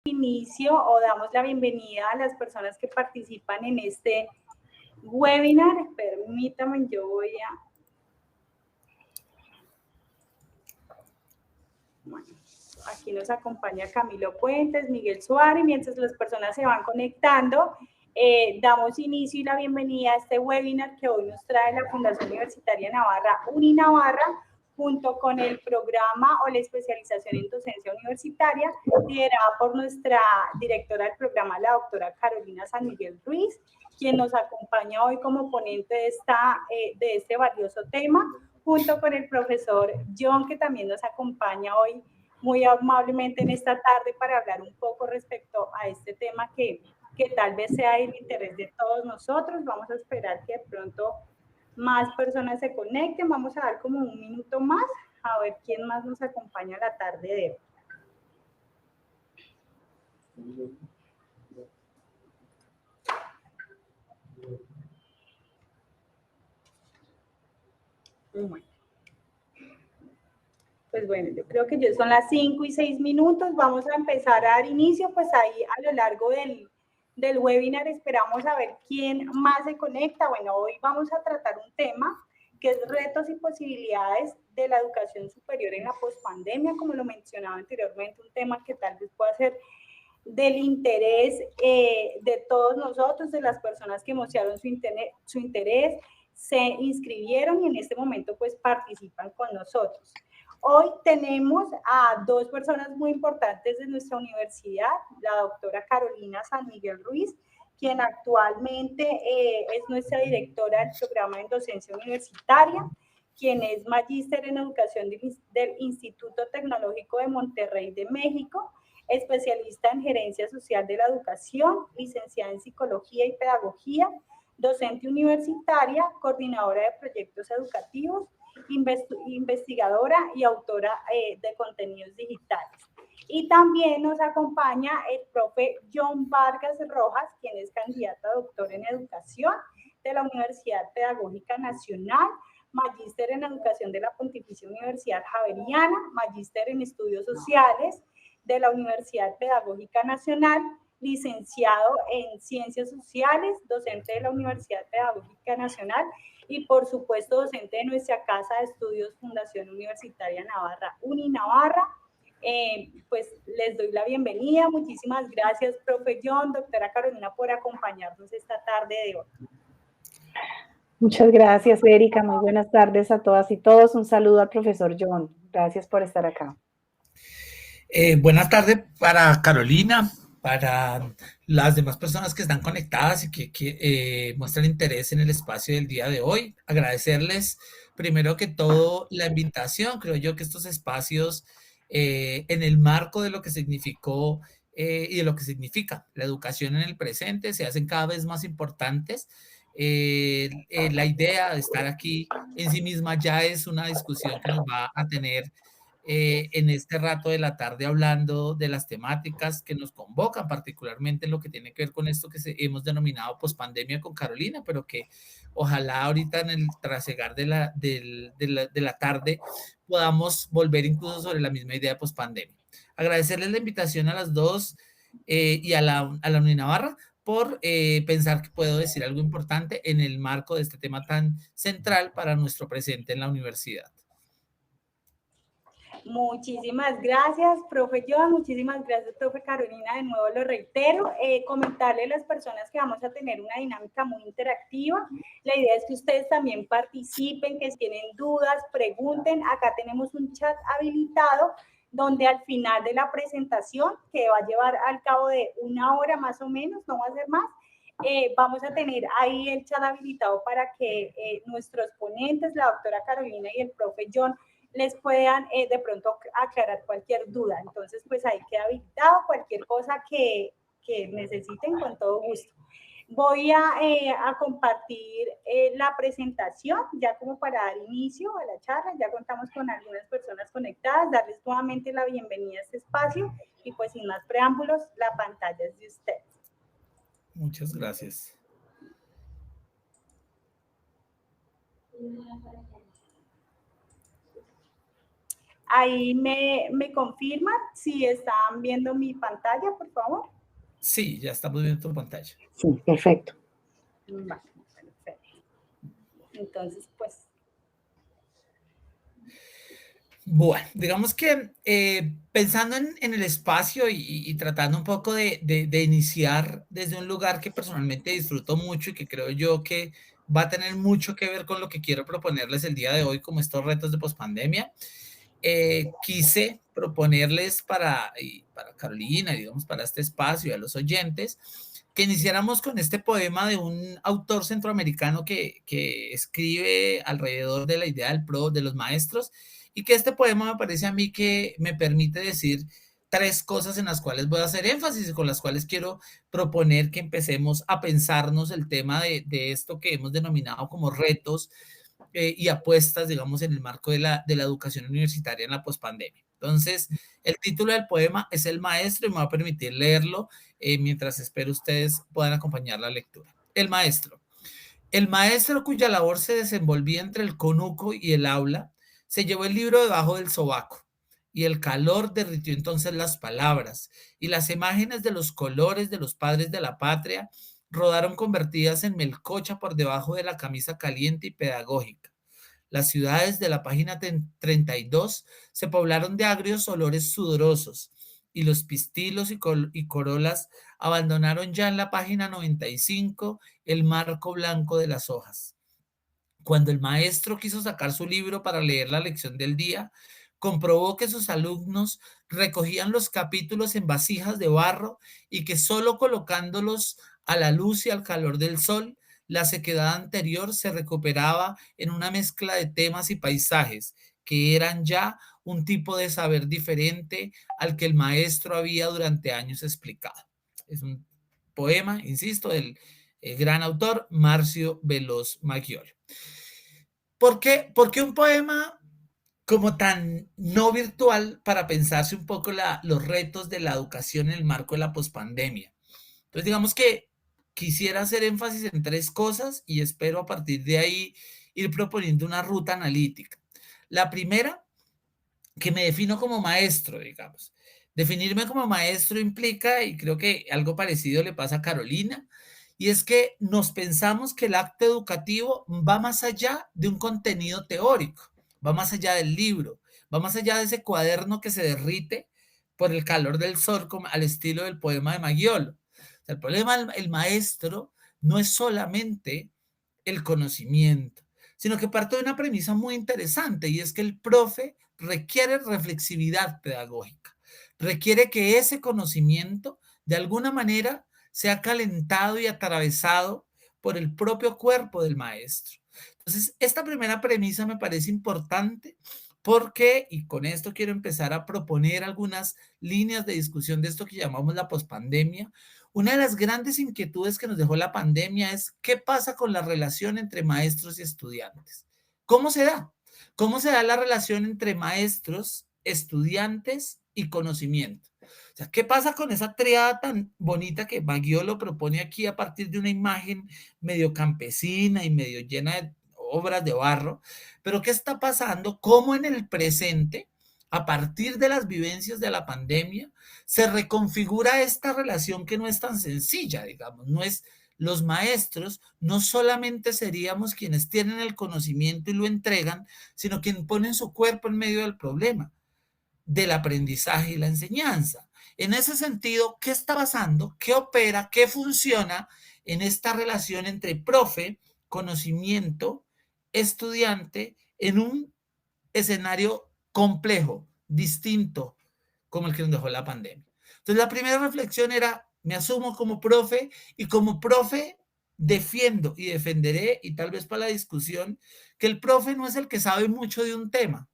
inicio o damos la bienvenida a las personas que participan en este webinar. Permítame, yo voy a... Bueno, aquí nos acompaña Camilo Puentes, Miguel Suárez, mientras las personas se van conectando. Damos inicio y la bienvenida a este webinar que hoy nos trae la Fundación Universitaria Navarra, UniNavarra, junto con el programa o la especialización en docencia universitaria, liderada por nuestra directora del programa, la doctora Carolina San Miguel Ruiz, quien nos acompaña hoy como ponente de este valioso tema, junto con el profesor John, que también nos acompaña hoy muy amablemente en esta tarde para hablar un poco respecto a este tema que tal vez sea el interés de todos nosotros. Vamos a esperar que de pronto más personas se conecten. Vamos a dar como un minuto más a ver quién más nos acompaña la tarde de hoy. Bueno. Pues bueno, yo creo que ya son las 5 y 6 minutos. Vamos a empezar a dar inicio, pues ahí a lo largo del webinar esperamos a ver quién más se conecta. Bueno, hoy vamos a tratar un tema que es retos y posibilidades de la educación superior en la pospandemia, como lo mencionaba anteriormente, un tema que tal vez pueda ser del interés de todos nosotros, de las personas que mostraron su interés, se inscribieron y en este momento pues participan con nosotros. Hoy tenemos a dos personas muy importantes de nuestra universidad, la doctora Carolina San Miguel Ruiz, quien actualmente es nuestra directora del programa en docencia universitaria, quien es magíster en educación del Instituto Tecnológico de Monterrey de México, especialista en gerencia social de la educación, licenciada en psicología y pedagogía, docente universitaria, coordinadora de proyectos educativos, investigadora y autora de contenidos digitales. Y también nos acompaña el profe John Vargas Rojas, quien es candidato a doctor en educación de la Universidad Pedagógica Nacional, magíster en educación de la Pontificia Universidad Javeriana, magíster en estudios sociales de la Universidad Pedagógica Nacional, licenciado en Ciencias Sociales, docente de la Universidad Pedagógica Nacional y, por supuesto, docente de nuestra Casa de Estudios Fundación Universitaria Navarra, UniNavarra. Pues les doy la bienvenida. Muchísimas gracias, profe John, doctora Carolina, por acompañarnos esta tarde de hoy. Muchas gracias, Erika. Muy buenas tardes a todas y todos. Un saludo al profesor John. Gracias por estar acá. Buenas tardes para Carolina, para las demás personas que están conectadas y que muestran interés en el espacio del día de hoy. Agradecerles primero que todo la invitación. Creo yo que estos espacios en el marco de lo que significó y de lo que significa la educación en el presente se hacen cada vez más importantes. La idea de estar aquí en sí misma ya es una discusión que nos va a tener en este rato de la tarde hablando de las temáticas que nos convocan, particularmente en lo que tiene que ver con esto que hemos denominado pospandemia con Carolina, pero que ojalá ahorita en el trasegar de la tarde podamos volver incluso sobre la misma idea de pospandemia. Agradecerles la invitación a las dos y a la UniNavarra por pensar que puedo decir algo importante en el marco de este tema tan central para nuestro presente en la universidad. Muchísimas gracias, profe John, muchísimas gracias, profe Carolina, de nuevo lo reitero, comentarle a las personas que vamos a tener una dinámica muy interactiva, la idea es que ustedes también participen, que si tienen dudas, pregunten, acá tenemos un chat habilitado, donde al final de la presentación, que va a llevar al cabo de 1 hora más o menos, no va a ser más, vamos a tener ahí el chat habilitado para que nuestros ponentes, la doctora Carolina y el profe John, les puedan de pronto aclarar cualquier duda. Entonces, pues ahí queda habilitado cualquier cosa que necesiten con todo gusto. Voy a compartir la presentación, ya como para dar inicio a la charla, ya contamos con algunas personas conectadas, darles nuevamente la bienvenida a este espacio y pues sin más preámbulos, la pantalla es de ustedes. Muchas gracias. Ahí me confirman si están viendo mi pantalla, por favor. Sí, ya estamos viendo tu pantalla. Sí, perfecto. Vale, perfecto. Entonces, pues... Bueno, digamos que pensando en el espacio y tratando un poco de iniciar desde un lugar que personalmente disfruto mucho y que creo yo que va a tener mucho que ver con lo que quiero proponerles el día de hoy como estos retos de pospandemia, quise proponerles para Carolina, digamos, para este espacio y a los oyentes, que iniciáramos con este poema de un autor centroamericano que escribe alrededor de la idea de los maestros, y que este poema me parece a mí que me permite decir tres cosas en las cuales voy a hacer énfasis y con las cuales quiero proponer que empecemos a pensarnos el tema de esto que hemos denominado como retos y apuestas, digamos, en el marco de la educación universitaria en la pospandemia. Entonces, el título del poema es El Maestro y me va a permitir leerlo mientras espero ustedes puedan acompañar la lectura. El Maestro. El maestro cuya labor se desenvolvía entre el conuco y el aula, se llevó el libro debajo del sobaco, y el calor derritió entonces las palabras, y las imágenes de los colores de los padres de la patria rodaron convertidas en melcocha por debajo de la camisa caliente y pedagógica. Las ciudades de la página 32 se poblaron de agrios olores sudorosos, y los pistilos y corolas abandonaron ya en la página 95 el marco blanco de las hojas. Cuando el maestro quiso sacar su libro para leer la lección del día, comprobó que sus alumnos recogían los capítulos en vasijas de barro y que solo colocándolos a la luz y al calor del sol, la sequedad anterior se recuperaba en una mezcla de temas y paisajes que eran ya un tipo de saber diferente al que el maestro había durante años explicado. Es un poema, insisto, del gran autor Marcio Veloz Maggiolo. ¿Por qué un poema como tan no virtual para pensarse un poco los retos de la educación en el marco de la pospandemia? Entonces, digamos que quisiera hacer énfasis en tres cosas y espero a partir de ahí ir proponiendo una ruta analítica. La primera, que me defino como maestro, digamos. Definirme como maestro implica, y creo que algo parecido le pasa a Carolina, y es que nos pensamos que el acto educativo va más allá de un contenido teórico, va más allá del libro, va más allá de ese cuaderno que se derrite por el calor del sol, como al estilo del poema de Maggiolo. O sea, el problema del maestro no es solamente el conocimiento, sino que parte de una premisa muy interesante, y es que el profe requiere reflexividad pedagógica, requiere que ese conocimiento de alguna manera sea calentado y atravesado por el propio cuerpo del maestro. Entonces, esta primera premisa me parece importante porque, y con esto quiero empezar a proponer algunas líneas de discusión de esto que llamamos la pospandemia. Una de las grandes inquietudes que nos dejó la pandemia es qué pasa con la relación entre maestros y estudiantes. ¿Cómo se da? ¿Cómo se da la relación entre maestros, estudiantes y conocimiento? O sea, ¿qué pasa con esa triada tan bonita que Maggiolo propone aquí a partir de una imagen medio campesina y medio llena de obras de barro? Pero ¿qué está pasando? ¿Cómo en el presente, a partir de las vivencias de la pandemia, se reconfigura esta relación que no es tan sencilla, digamos? No es los maestros, no solamente seríamos quienes tienen el conocimiento y lo entregan, sino quienes ponen su cuerpo en medio del problema, del aprendizaje y la enseñanza. En ese sentido, ¿qué está pasando? ¿Qué opera? ¿Qué funciona en esta relación entre profe, conocimiento, estudiante, en un escenario complejo, distinto, como el que nos dejó la pandemia? Entonces, la primera reflexión era, me asumo como profe y como profe defiendo y defenderé, y tal vez para la discusión, que el profe no es el que sabe mucho de un tema.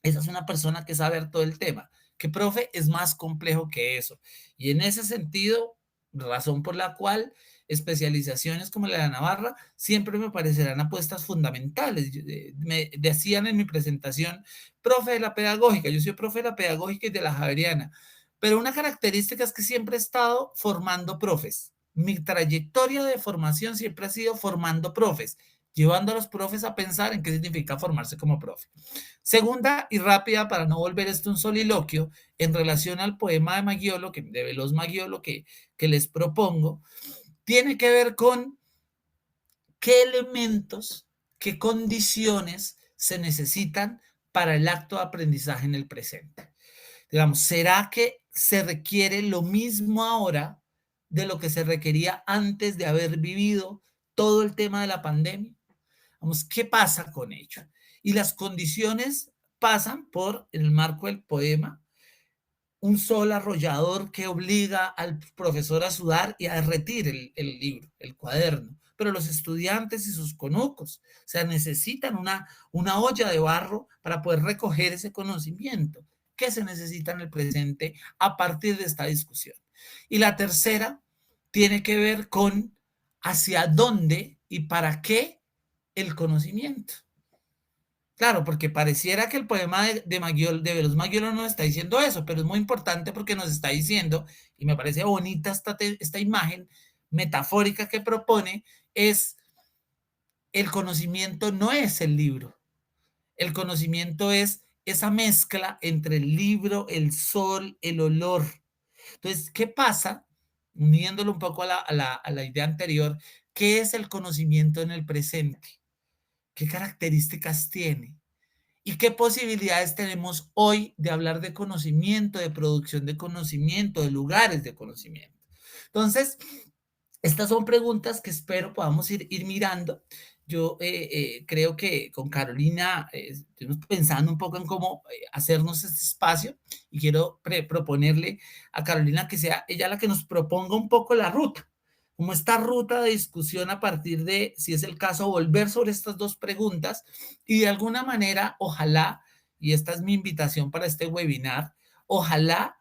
Esa es una persona que sabe todo el tema, que profe es más complejo que eso. Y en ese sentido, razón por la cual especializaciones como la de Navarra siempre me parecerán apuestas fundamentales. Me decían en mi presentación, profe de la pedagógica, yo soy profe de la pedagógica y de la Javeriana, pero una característica es que siempre he estado formando profes. Mi trayectoria de formación siempre ha sido formando profes. llevando a los profes a pensar en qué significa formarse como profe. Segunda y rápida, para no volver esto un soliloquio, en relación al poema de Maggiolo, de Veloz Maggiolo, que les propongo, tiene que ver con qué elementos, qué condiciones se necesitan para el acto de aprendizaje en el presente. Digamos, ¿será que se requiere lo mismo ahora de lo que se requería antes de haber vivido todo el tema de la pandemia? Vamos, ¿qué pasa con ello? Y las condiciones pasan por, en el marco del poema, un sol arrollador que obliga al profesor a sudar y a derretir el libro, el cuaderno. Pero los estudiantes y sus conucos, o sea, necesitan una olla de barro para poder recoger ese conocimiento que se necesita en el presente a partir de esta discusión. Y la tercera tiene que ver con hacia dónde y para qué el conocimiento. Claro, porque pareciera que el poema de Veloz Maggiolo no está diciendo eso, pero es muy importante porque nos está diciendo, y me parece bonita esta imagen metafórica que propone, es el conocimiento no es el libro, el conocimiento es esa mezcla entre el libro, el sol, el olor. Entonces, ¿qué pasa? Uniéndolo un poco a la idea anterior, ¿qué es el conocimiento en el presente? ¿Qué características tiene? ¿Y qué posibilidades tenemos hoy de hablar de conocimiento, de producción de conocimiento, de lugares de conocimiento? Entonces, estas son preguntas que espero podamos ir mirando. Yo creo que con Carolina estuvimos pensando un poco en cómo hacernos este espacio y quiero proponerle a Carolina que sea ella la que nos proponga un poco la ruta, como esta ruta de discusión a partir de, si es el caso, volver sobre estas dos preguntas y de alguna manera, ojalá, y esta es mi invitación para este webinar, ojalá,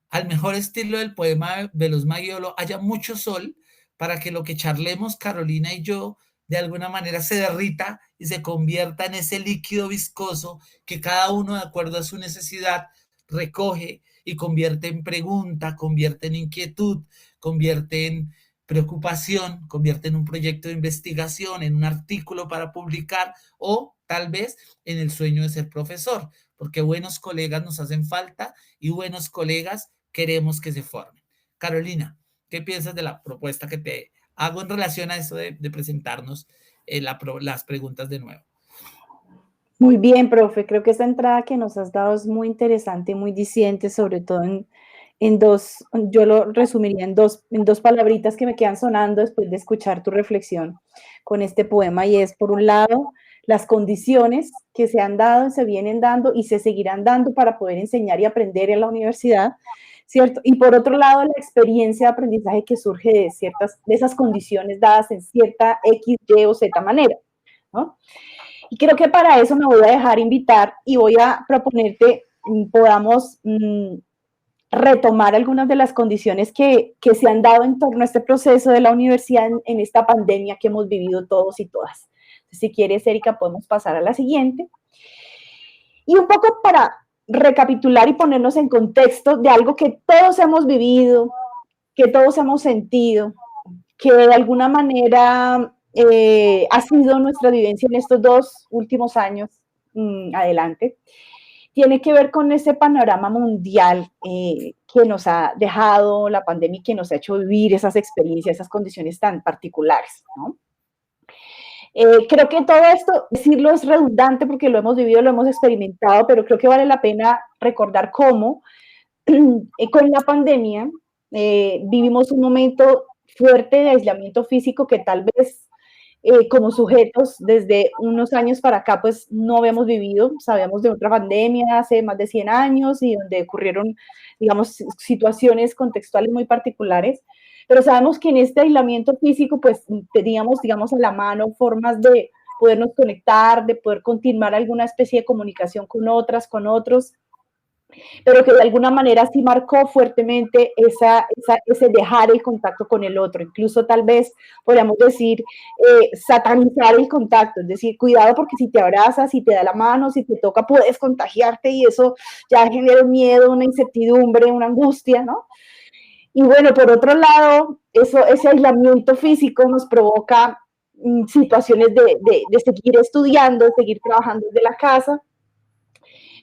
al mejor estilo del poema de Veloz Maggiolo, haya mucho sol para que lo que charlemos Carolina y yo de alguna manera se derrita y se convierta en ese líquido viscoso que cada uno, de acuerdo a su necesidad, recoge y convierte en pregunta, convierte en inquietud, convierte en preocupación, convierte en un proyecto de investigación, en un artículo para publicar o tal vez en el sueño de ser profesor, porque buenos colegas nos hacen falta y buenos colegas queremos que se formen. Carolina, ¿qué piensas de la propuesta que te hago en relación a eso de presentarnos las preguntas de nuevo? Muy bien, profe. Creo que esta entrada que nos has dado es muy interesante y muy diciente, sobre todo en dos, yo lo resumiría en dos palabritas que me quedan sonando después de escuchar tu reflexión con este poema, y es, por un lado, las condiciones que se han dado, se vienen dando y se seguirán dando para poder enseñar y aprender en la universidad, ¿cierto? Y por otro lado, la experiencia de aprendizaje que surge de esas condiciones dadas en cierta X, Y o Z manera, ¿no? Y creo que para eso me voy a dejar invitar y voy a proponerte podamos retomar algunas de las condiciones que se han dado en torno a este proceso de la universidad en esta pandemia que hemos vivido todos y todas. Entonces, si quieres, Erika, podemos pasar a la siguiente. Y un poco para recapitular y ponernos en contexto de algo que todos hemos vivido, que todos hemos sentido, que de alguna manera ha sido nuestra vivencia en estos 2 últimos años adelante, tiene que ver con ese panorama mundial que nos ha dejado la pandemia y que nos ha hecho vivir esas experiencias, esas condiciones tan particulares, ¿no? Creo que todo esto, decirlo es redundante porque lo hemos vivido, lo hemos experimentado, pero creo que vale la pena recordar cómo con la pandemia vivimos un momento fuerte de aislamiento físico que tal vez como sujetos desde unos años para acá pues no habíamos vivido. Sabíamos de otra pandemia hace más de 100 años y donde ocurrieron, digamos, situaciones contextuales muy particulares, pero sabemos que en este aislamiento físico pues teníamos, digamos, a la mano formas de podernos conectar, de poder continuar alguna especie de comunicación con otras, con otros, pero que de alguna manera sí marcó fuertemente ese dejar el contacto con el otro, incluso tal vez podríamos decir satanizar el contacto, es decir, cuidado porque si te abrazas, si te da la mano, si te toca, puedes contagiarte y eso ya genera un miedo, una incertidumbre, una angustia, ¿no? Y bueno, por otro lado, ese aislamiento físico nos provoca situaciones de seguir estudiando, de seguir trabajando desde la casa,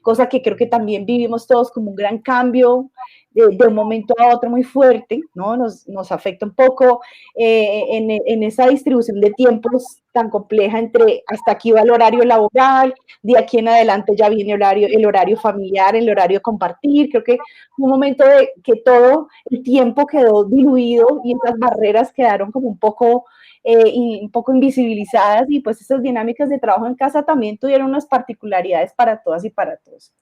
cosa que creo que también vivimos todos como un gran cambio de un momento a otro muy fuerte, ¿no? Nos afecta un poco en esa distribución de tiempos tan compleja entre hasta aquí va el horario laboral, de aquí en adelante ya viene el horario familiar, el horario de compartir. Creo que un momento de que todo el tiempo quedó diluido y esas barreras quedaron como un poco invisibilizadas, y pues esas dinámicas de trabajo en casa también tuvieron unas particularidades para todas y para todos.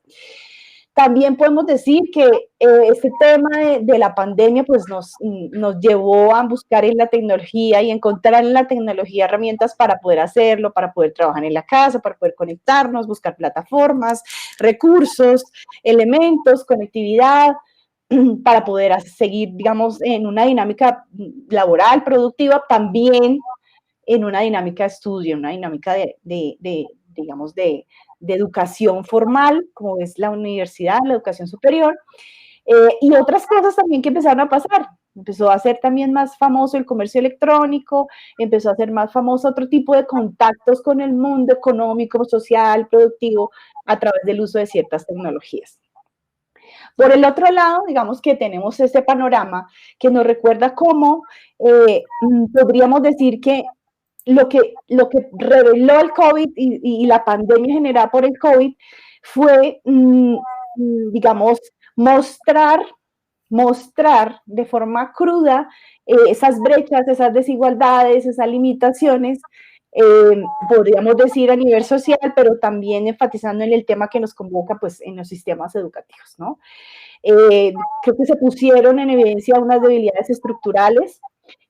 También podemos decir que este tema de la pandemia pues nos llevó a buscar en la tecnología y encontrar en la tecnología herramientas para poder hacerlo, para poder trabajar en la casa, para poder conectarnos, buscar plataformas, recursos, elementos, conectividad, para poder seguir, digamos, en una dinámica laboral, productiva, también en una dinámica de estudio, en una dinámica digamos, de educación formal, como es la universidad, la educación superior, y otras cosas también que empezaron a pasar. Empezó a ser también más famoso el comercio electrónico, empezó a ser más famoso otro tipo de contactos con el mundo económico, social, productivo, a través del uso de ciertas tecnologías. Por el otro lado, digamos que tenemos este panorama que nos recuerda cómo podríamos decir que lo que reveló el COVID y la pandemia generada por el COVID fue, digamos, mostrar de forma cruda esas brechas, esas desigualdades, esas limitaciones, podríamos decir a nivel social, pero también enfatizando en el tema que nos convoca, pues, en los sistemas educativos, ¿no? Creo que se pusieron en evidencia unas debilidades estructurales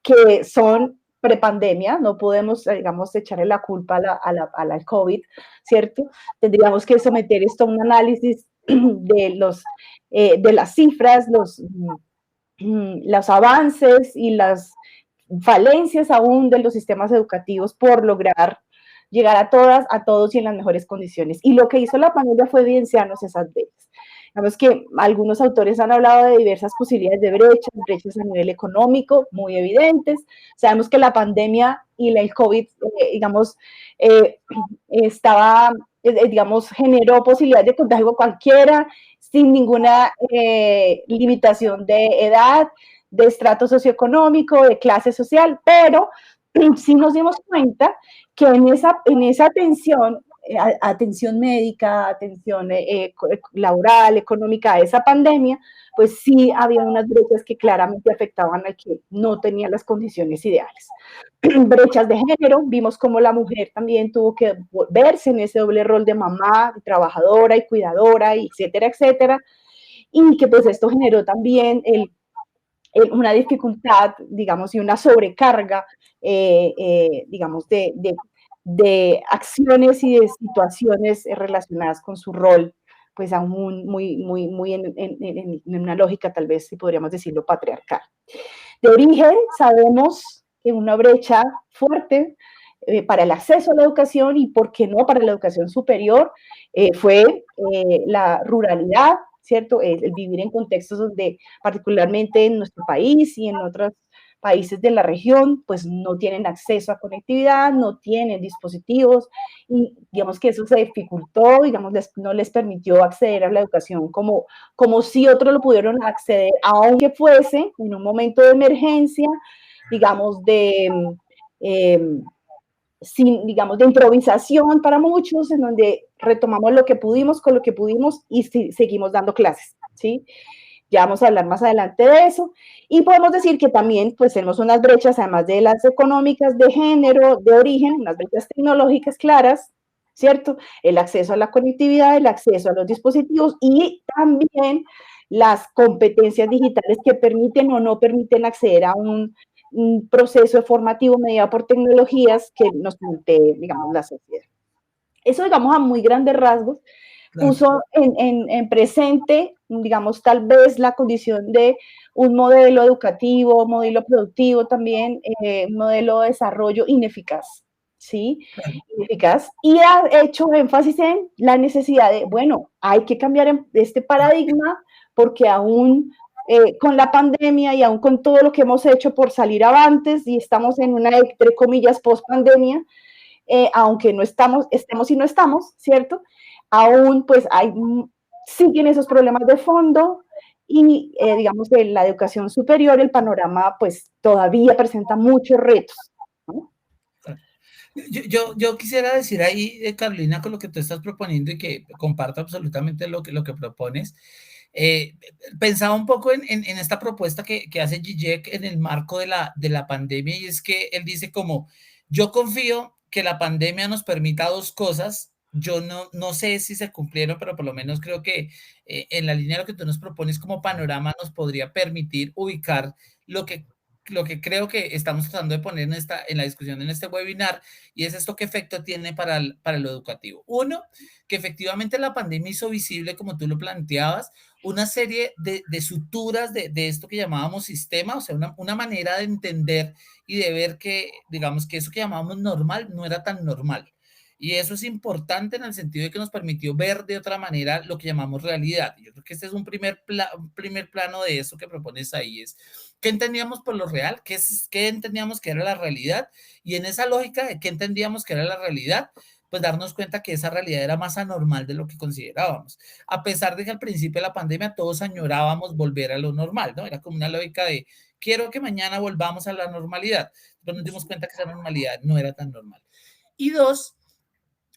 que son prepandemia, no podemos, digamos, echarle la culpa al COVID, ¿cierto? Tendríamos que someter esto a un análisis de las cifras, los avances y las falencias aún de los sistemas educativos por lograr llegar a todas, a todos y en las mejores condiciones. Y lo que hizo la pandemia fue evidenciarnos esas brechas. Sabemos que algunos autores han hablado de diversas posibilidades de brechas a nivel económico muy evidentes. Sabemos que la pandemia y el COVID, digamos, digamos, generó posibilidades de contagio cualquiera, sin ninguna limitación de edad, de estrato socioeconómico, de clase social, pero sí nos dimos cuenta que en esa atención médica, atención laboral, económica a esa pandemia, pues sí había unas brechas que claramente afectaban al que no tenía las condiciones ideales. Brechas de género, vimos cómo la mujer también tuvo que verse en ese doble rol de mamá, trabajadora y cuidadora, etcétera, etcétera, y que pues esto generó también una dificultad, digamos, y una sobrecarga, digamos, de acciones y de situaciones relacionadas con su rol, pues aún muy en una lógica, tal vez, si podríamos decirlo, patriarcal. De origen, sabemos que una brecha fuerte para el acceso a la educación y, ¿por qué no?, para la educación superior, fue la ruralidad, ¿cierto? El vivir en contextos donde, particularmente en nuestro país y en otros países de la región, pues no tienen acceso a conectividad, no tienen dispositivos, y digamos que eso se dificultó, digamos, no les permitió acceder a la educación como si otros lo pudieron acceder, aunque fuese en un momento de emergencia, digamos, digamos, de improvisación para muchos, en donde retomamos lo que pudimos con lo que pudimos y seguimos dando clases, ¿sí? Ya vamos a hablar más adelante de eso. Y podemos decir que también, pues, tenemos unas brechas, además de las económicas, de género, de origen, unas brechas tecnológicas claras, ¿cierto? El acceso a la conectividad, el acceso a los dispositivos y también las competencias digitales que permiten o no permiten acceder a un proceso formativo mediado por tecnologías que nos permite, digamos, la sociedad. Eso, digamos, a muy grandes rasgos, puso en presente, digamos, tal vez la condición de un modelo educativo, modelo productivo también, un modelo de desarrollo ineficaz, ¿sí? Ineficaz. Y ha hecho énfasis en la necesidad de, bueno, hay que cambiar este paradigma porque aún con la pandemia y aún con todo lo que hemos hecho por salir avantes y estamos en una, entre comillas, post-pandemia, aunque no estemos y no estamos, ¿cierto? Aún pues siguen esos problemas de fondo y digamos de la educación superior el panorama pues todavía presenta muchos retos, ¿no? Yo quisiera decir ahí, Carolina, con lo que tú estás proponiendo y que comparto absolutamente lo que propones. Pensaba un poco en esta propuesta que hace Zizek en el marco de la pandemia, y es que él dice como, yo confío que la pandemia nos permita dos cosas. Yo no sé si se cumplieron, pero por lo menos creo que en la línea de lo que tú nos propones como panorama nos podría permitir ubicar lo que creo que estamos tratando de poner en la discusión en este webinar, y es esto: qué efecto tiene para lo educativo. Uno, que efectivamente la pandemia hizo visible, como tú lo planteabas, una serie de suturas de esto que llamábamos sistema, o sea, una manera de entender y de ver que, digamos, que eso que llamábamos normal no era tan normal. Y eso es importante en el sentido de que nos permitió ver de otra manera lo que llamamos realidad. Yo creo que este es un primer plano de eso que propones ahí, es qué entendíamos por lo real, qué entendíamos que era la realidad, y en esa lógica de qué entendíamos que era la realidad, pues darnos cuenta que esa realidad era más anormal de lo que considerábamos. A pesar de que al principio de la pandemia todos añorábamos volver a lo normal, ¿no? Era como una lógica de quiero que mañana volvamos a la normalidad, pero nos dimos cuenta que esa normalidad no era tan normal. Y dos,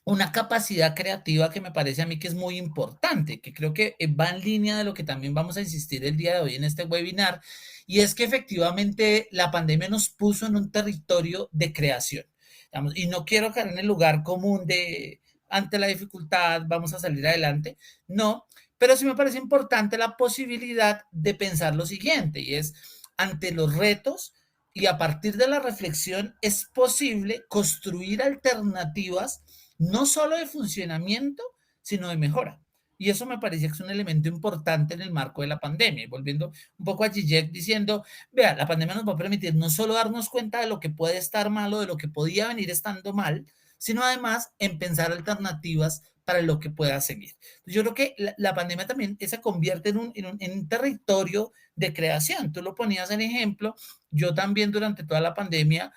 una capacidad creativa que me parece a mí que es muy importante, que creo que va en línea de lo que también vamos a insistir el día de hoy en este webinar, y es que efectivamente la pandemia nos puso en un territorio de creación. Digamos, y no quiero caer en el lugar común de ante la dificultad vamos a salir adelante, no, pero sí me parece importante la posibilidad de pensar lo siguiente, y es ante los retos y a partir de la reflexión es posible construir alternativas no solo de funcionamiento, sino de mejora. Y eso me parece que es un elemento importante en el marco de la pandemia. Y volviendo un poco a Zizek diciendo, vea, la pandemia nos va a permitir no solo darnos cuenta de lo que puede estar mal o de lo que podía venir estando mal, sino además en pensar alternativas para lo que pueda seguir. Yo creo que la pandemia también se convierte en un territorio de creación. Tú lo ponías en ejemplo, yo también durante toda la pandemia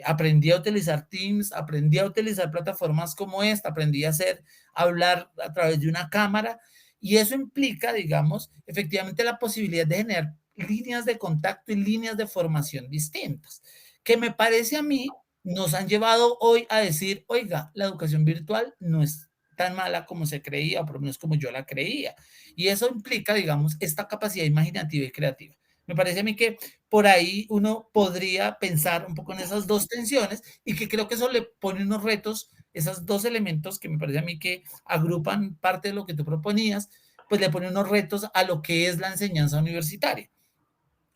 aprendí a utilizar Teams, aprendí a utilizar plataformas como esta, aprendí a hablar a través de una cámara, y eso implica, digamos, efectivamente la posibilidad de generar líneas de contacto y líneas de formación distintas, que me parece a mí nos han llevado hoy a decir, oiga, la educación virtual no es tan mala como se creía, o por lo menos como yo la creía, y eso implica, digamos, esta capacidad imaginativa y creativa. Me parece a mí que por ahí uno podría pensar un poco en esas dos tensiones, y que creo que eso le pone unos retos, esos dos elementos que me parece a mí que agrupan parte de lo que tú proponías, pues le pone unos retos a lo que es la enseñanza universitaria.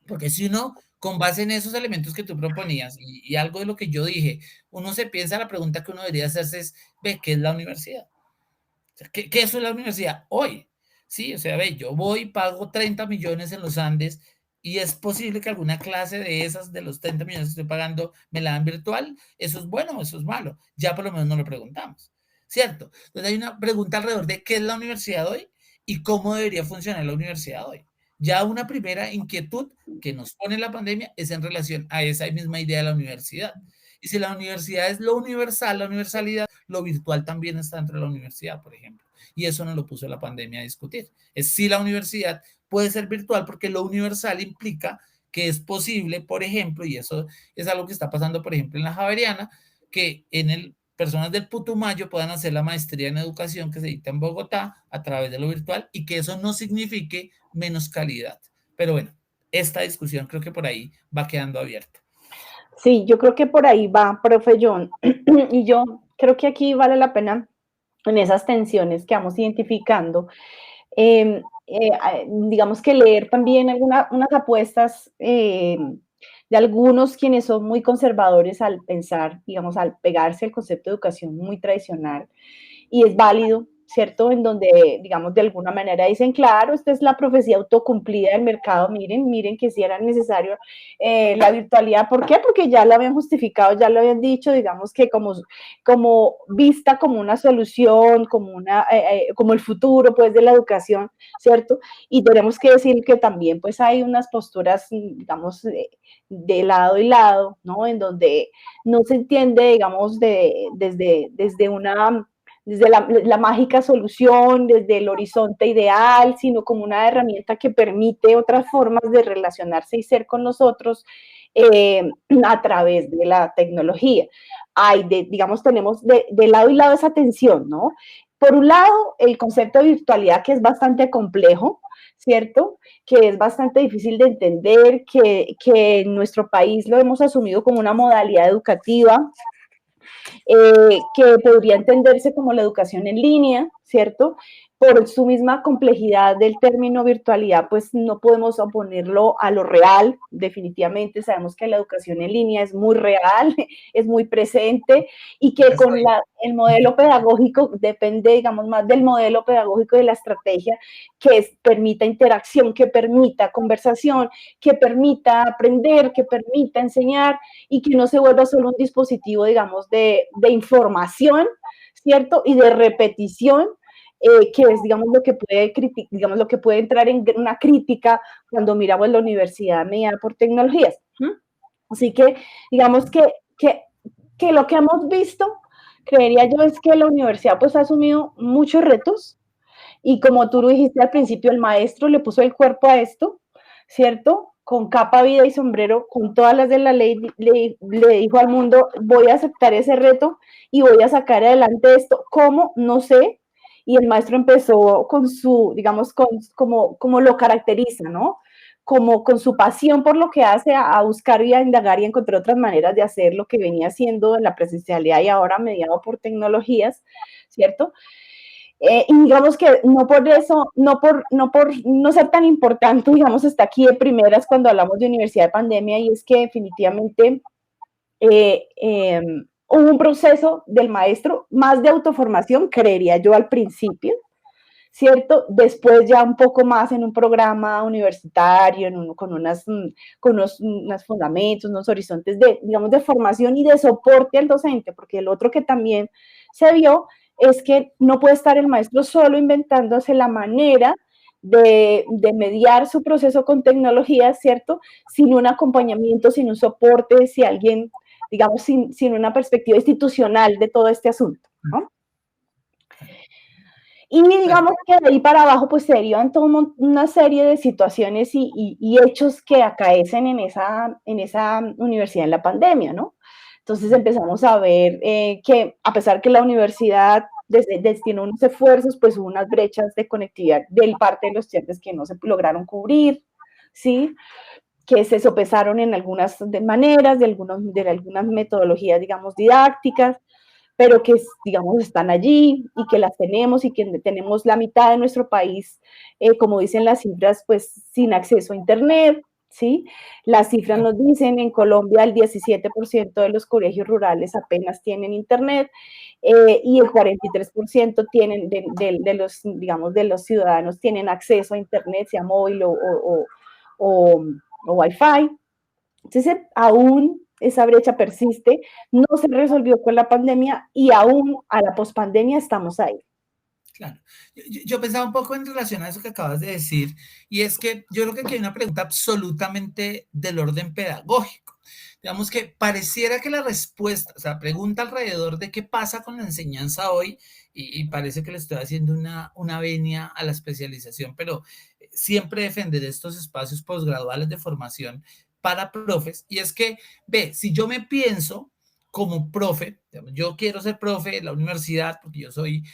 Porque si uno, con base en esos elementos que tú proponías y algo de lo que yo dije, uno se piensa, la pregunta que uno debería hacerse es, ve, ¿qué es la universidad? O sea, ¿qué es la universidad hoy? Sí, o sea, ve, yo voy, pago 30 millones en los Andes, y es posible que alguna clase de esas, de los 30 millones que estoy pagando, me la dan virtual. ¿Eso es bueno o eso es malo? Ya por lo menos no lo preguntamos, ¿cierto? Entonces hay una pregunta alrededor de qué es la universidad hoy y cómo debería funcionar la universidad hoy. Ya una primera inquietud que nos pone la pandemia es en relación a esa misma idea de la universidad. Y si la universidad es lo universal, la universalidad, lo virtual también está dentro de la universidad, por ejemplo. Y eso nos lo puso la pandemia a discutir. Es si la universidad puede ser virtual, porque lo universal implica que es posible, por ejemplo, y eso es algo que está pasando, por ejemplo, en la Javeriana, que personas del Putumayo puedan hacer la maestría en educación que se dicta en Bogotá a través de lo virtual, y que eso no signifique menos calidad. Pero bueno, esta discusión creo que por ahí va quedando abierta. Sí, yo creo que por ahí va, profe John. Y yo creo que aquí vale la pena, en esas tensiones que vamos identificando, digamos que leer también unas apuestas de algunos quienes son muy conservadores al pensar, digamos, al pegarse al concepto de educación muy tradicional, y es válido, ¿cierto? En donde, digamos, de alguna manera dicen, claro, esta es la profecía autocumplida del mercado, miren que si era necesario la virtualidad. ¿Por qué? Porque ya lo habían justificado, ya lo habían dicho, digamos que como vista como una solución, como el futuro, pues, de la educación, ¿cierto? Y tenemos que decir que también, pues, hay unas posturas, digamos, de lado y lado, ¿no? En donde no se entiende, digamos, desde la mágica solución, desde el horizonte ideal, sino como una herramienta que permite otras formas de relacionarse y ser con nosotros a través de la tecnología. Digamos, tenemos de lado y lado esa tensión, ¿no? Por un lado, el concepto de virtualidad, que es bastante complejo, ¿cierto? Que es bastante difícil de entender, que en nuestro país lo hemos asumido como una modalidad educativa, que podría entenderse como la educación en línea, ¿cierto? Por su misma complejidad del término virtualidad, pues no podemos oponerlo a lo real, definitivamente sabemos que la educación en línea es muy real, es muy presente y que con el modelo pedagógico depende, digamos, más del modelo pedagógico y de la estrategia que permita interacción, que permita conversación, que permita aprender, que permita enseñar y que no se vuelva solo un dispositivo, digamos, de información, ¿cierto? Y de repetición, que es, digamos, lo que puede entrar en una crítica cuando miramos la universidad mediada por tecnologías. Así que, digamos que lo que hemos visto, creería yo, es que la universidad pues ha asumido muchos retos y como tú lo dijiste al principio, el maestro le puso el cuerpo a esto, ¿cierto? Con capa, vida y sombrero, con todas las de la ley, le dijo al mundo, voy a aceptar ese reto y voy a sacar adelante esto. ¿Cómo? No sé. Y el maestro empezó con su, digamos, como lo caracteriza, ¿no? Como con su pasión por lo que hace, a buscar y a indagar y a encontrar otras maneras de hacer lo que venía haciendo en la presencialidad y ahora mediado por tecnologías, ¿cierto? Y digamos que no por eso, no por no ser tan importante, digamos, está aquí de primeras cuando hablamos de universidad de pandemia, y es que definitivamente hubo un proceso del maestro más de autoformación, creería yo al principio, ¿cierto? Después ya un poco más en un programa universitario, con unos fundamentos, unos horizontes de, digamos, de formación y de soporte al docente, porque el otro que también se vio es que no puede estar el maestro solo inventándose la manera de mediar su proceso con tecnología, ¿cierto? Sin un acompañamiento, sin un soporte, si alguien, digamos, sin una perspectiva institucional de todo este asunto, ¿no? Y digamos que de ahí para abajo, pues se derivan toda una serie de situaciones y hechos que acaecen en esa universidad en la pandemia, ¿no? Entonces empezamos a ver que a pesar que la universidad destinó unos esfuerzos, pues hubo unas brechas de conectividad de parte de los estudiantes que no se lograron cubrir, ¿sí? Que se sopesaron en algunas maneras, de algunas metodologías, digamos, didácticas, pero que, digamos, están allí y que las tenemos y que tenemos la mitad de nuestro país, como dicen las cifras, pues sin acceso a Internet, ¿sí? Las cifras nos dicen, en Colombia el 17% de los colegios rurales apenas tienen Internet y el 43% tienen de los, digamos, de los ciudadanos tienen acceso a Internet, sea móvil o Wi-Fi. Entonces, aún esa brecha persiste, no se resolvió con la pandemia y aún a la pospandemia estamos ahí. Claro. Yo pensaba un poco en relación a eso que acabas de decir, y es que yo creo que aquí hay una pregunta absolutamente del orden pedagógico. Digamos que pareciera que la respuesta, o sea, pregunta alrededor de qué pasa con la enseñanza hoy, y parece que le estoy haciendo una venia a la especialización, pero siempre defender estos espacios posgraduales de formación para profes, y es que, ve, si yo me pienso como profe, yo quiero ser profe de la universidad porque yo soy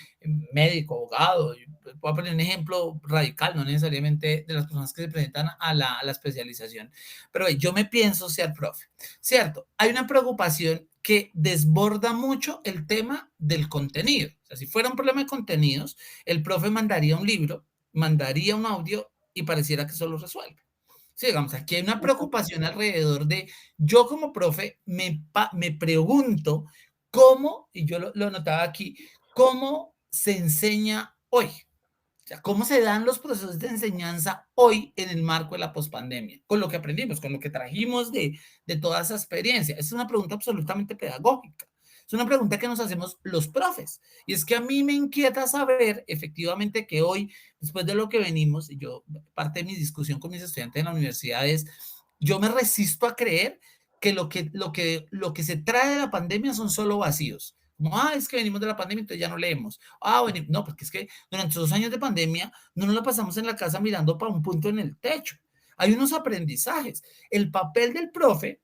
médico, abogado, voy a poner un ejemplo radical, no necesariamente de las personas que se presentan a la especialización, pero yo me pienso ser profe, ¿cierto? Hay una preocupación que desborda mucho el tema del contenido. O sea, si fuera un problema de contenidos, el profe mandaría un libro, mandaría un audio y pareciera que eso lo resuelve. Sí, digamos, aquí hay una preocupación alrededor de, yo como profe me pregunto cómo, y yo lo notaba aquí, cómo se enseña hoy? O sea, ¿cómo se dan los procesos de enseñanza hoy en el marco de la pospandemia? Con lo que aprendimos, con lo que trajimos de toda esa experiencia. Es una pregunta absolutamente pedagógica. Es una pregunta que nos hacemos los profes. Y es que a mí me inquieta saber efectivamente que hoy, después de lo que venimos, y yo, parte de mi discusión con mis estudiantes en la universidad es, yo me resisto a creer que lo que se trae de la pandemia son solo vacíos. Como, es que venimos de la pandemia, entonces ya no leemos. Bueno, no, porque es que durante 2 años de pandemia no nos la pasamos en la casa mirando para un punto en el techo. Hay unos aprendizajes. El papel del profe,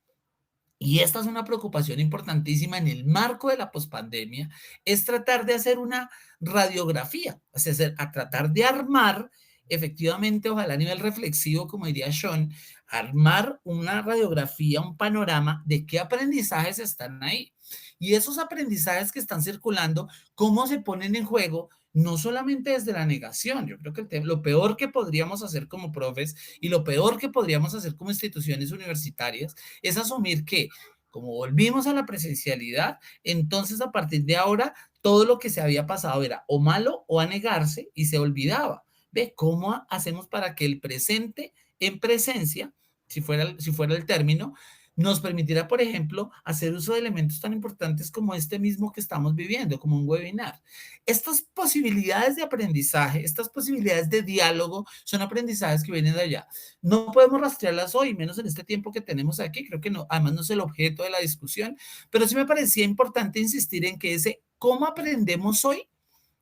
y esta es una preocupación importantísima en el marco de la pospandemia, es tratar de hacer una radiografía, o sea, a tratar de armar, efectivamente, ojalá a nivel reflexivo, como diría Sean, armar una radiografía, un panorama de qué aprendizajes están ahí. Y esos aprendizajes que están circulando, cómo se ponen en juego, no solamente desde la negación. Yo creo que lo peor que podríamos hacer como profes y lo peor que podríamos hacer como instituciones universitarias es asumir que, como volvimos a la presencialidad, entonces a partir de ahora todo lo que se había pasado era o malo o a negarse y se olvidaba. ¿Ve cómo hacemos para que el presente en presencia, si fuera el término, nos permitirá, por ejemplo, hacer uso de elementos tan importantes como este mismo que estamos viviendo, como un webinar? Estas posibilidades de aprendizaje, estas posibilidades de diálogo, son aprendizajes que vienen de allá. No podemos rastrearlas hoy, menos en este tiempo que tenemos aquí. Creo que no, además no es el objeto de la discusión, pero sí me parecía importante insistir en que ese cómo aprendemos hoy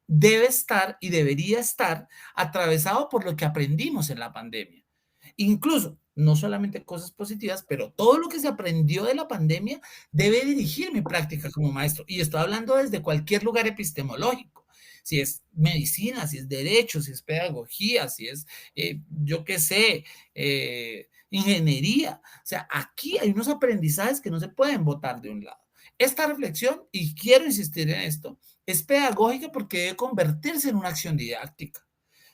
debe estar y debería estar atravesado por lo que aprendimos en la pandemia. Incluso, no solamente cosas positivas, pero todo lo que se aprendió de la pandemia debe dirigir mi práctica como maestro. Y estoy hablando desde cualquier lugar epistemológico. Si es medicina, si es derecho, si es pedagogía, si es, yo qué sé, ingeniería. O sea, aquí hay unos aprendizajes que no se pueden botar de un lado. Esta reflexión, y quiero insistir en esto, es pedagógica porque debe convertirse en una acción didáctica.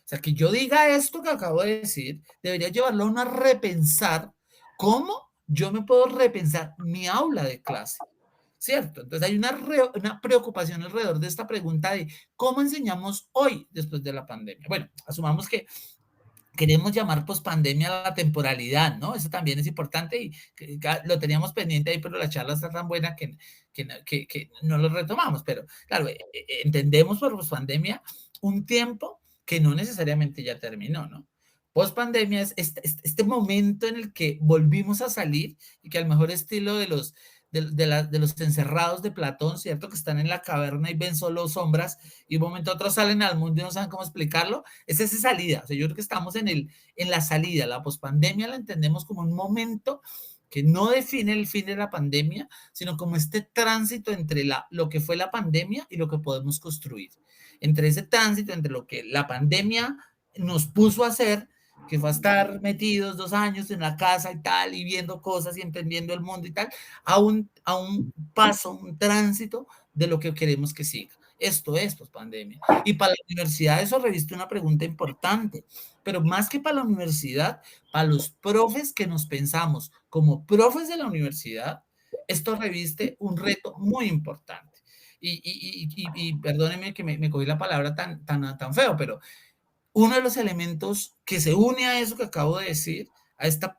O sea, que yo diga esto que acabo de decir, debería llevarlo a uno a repensar cómo yo me puedo repensar mi aula de clase, ¿cierto? Entonces hay una preocupación alrededor de esta pregunta de cómo enseñamos hoy después de la pandemia. Bueno, asumamos que queremos llamar pospandemia a la temporalidad, ¿no? Eso también es importante y lo teníamos pendiente ahí, pero la charla está tan buena que no lo retomamos. Pero claro, entendemos por pospandemia un tiempo que no necesariamente ya terminó, ¿no? Pospandemia es este momento en el que volvimos a salir y que al mejor estilo de los encerrados de Platón, ¿cierto? Que están en la caverna y ven solo sombras y un momento a otro salen al mundo y no saben cómo explicarlo. Es esa salida. O sea, yo creo que estamos en la salida. La pospandemia la entendemos como un momento que no define el fin de la pandemia, sino como este tránsito entre lo que fue la pandemia y lo que podemos construir. Entre ese tránsito, entre lo que la pandemia nos puso a hacer, que fue a estar metidos 2 años en la casa y tal, y viendo cosas y entendiendo el mundo y tal, a un paso, un tránsito de lo que queremos que siga. Esto es pospandemia. Y para la universidad eso reviste una pregunta importante, pero más que para la universidad, para los profes que nos pensamos como profes de la universidad, esto reviste un reto muy importante. Y perdónenme que me cogí la palabra tan feo, pero uno de los elementos que se une a eso que acabo de decir, a esta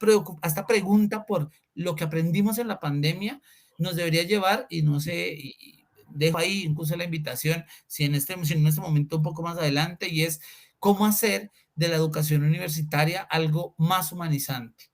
pregunta por lo que aprendimos en la pandemia, nos debería llevar, y no sé, y dejo ahí incluso la invitación, si en este momento un poco más adelante, y es cómo hacer de la educación universitaria algo más humanizante.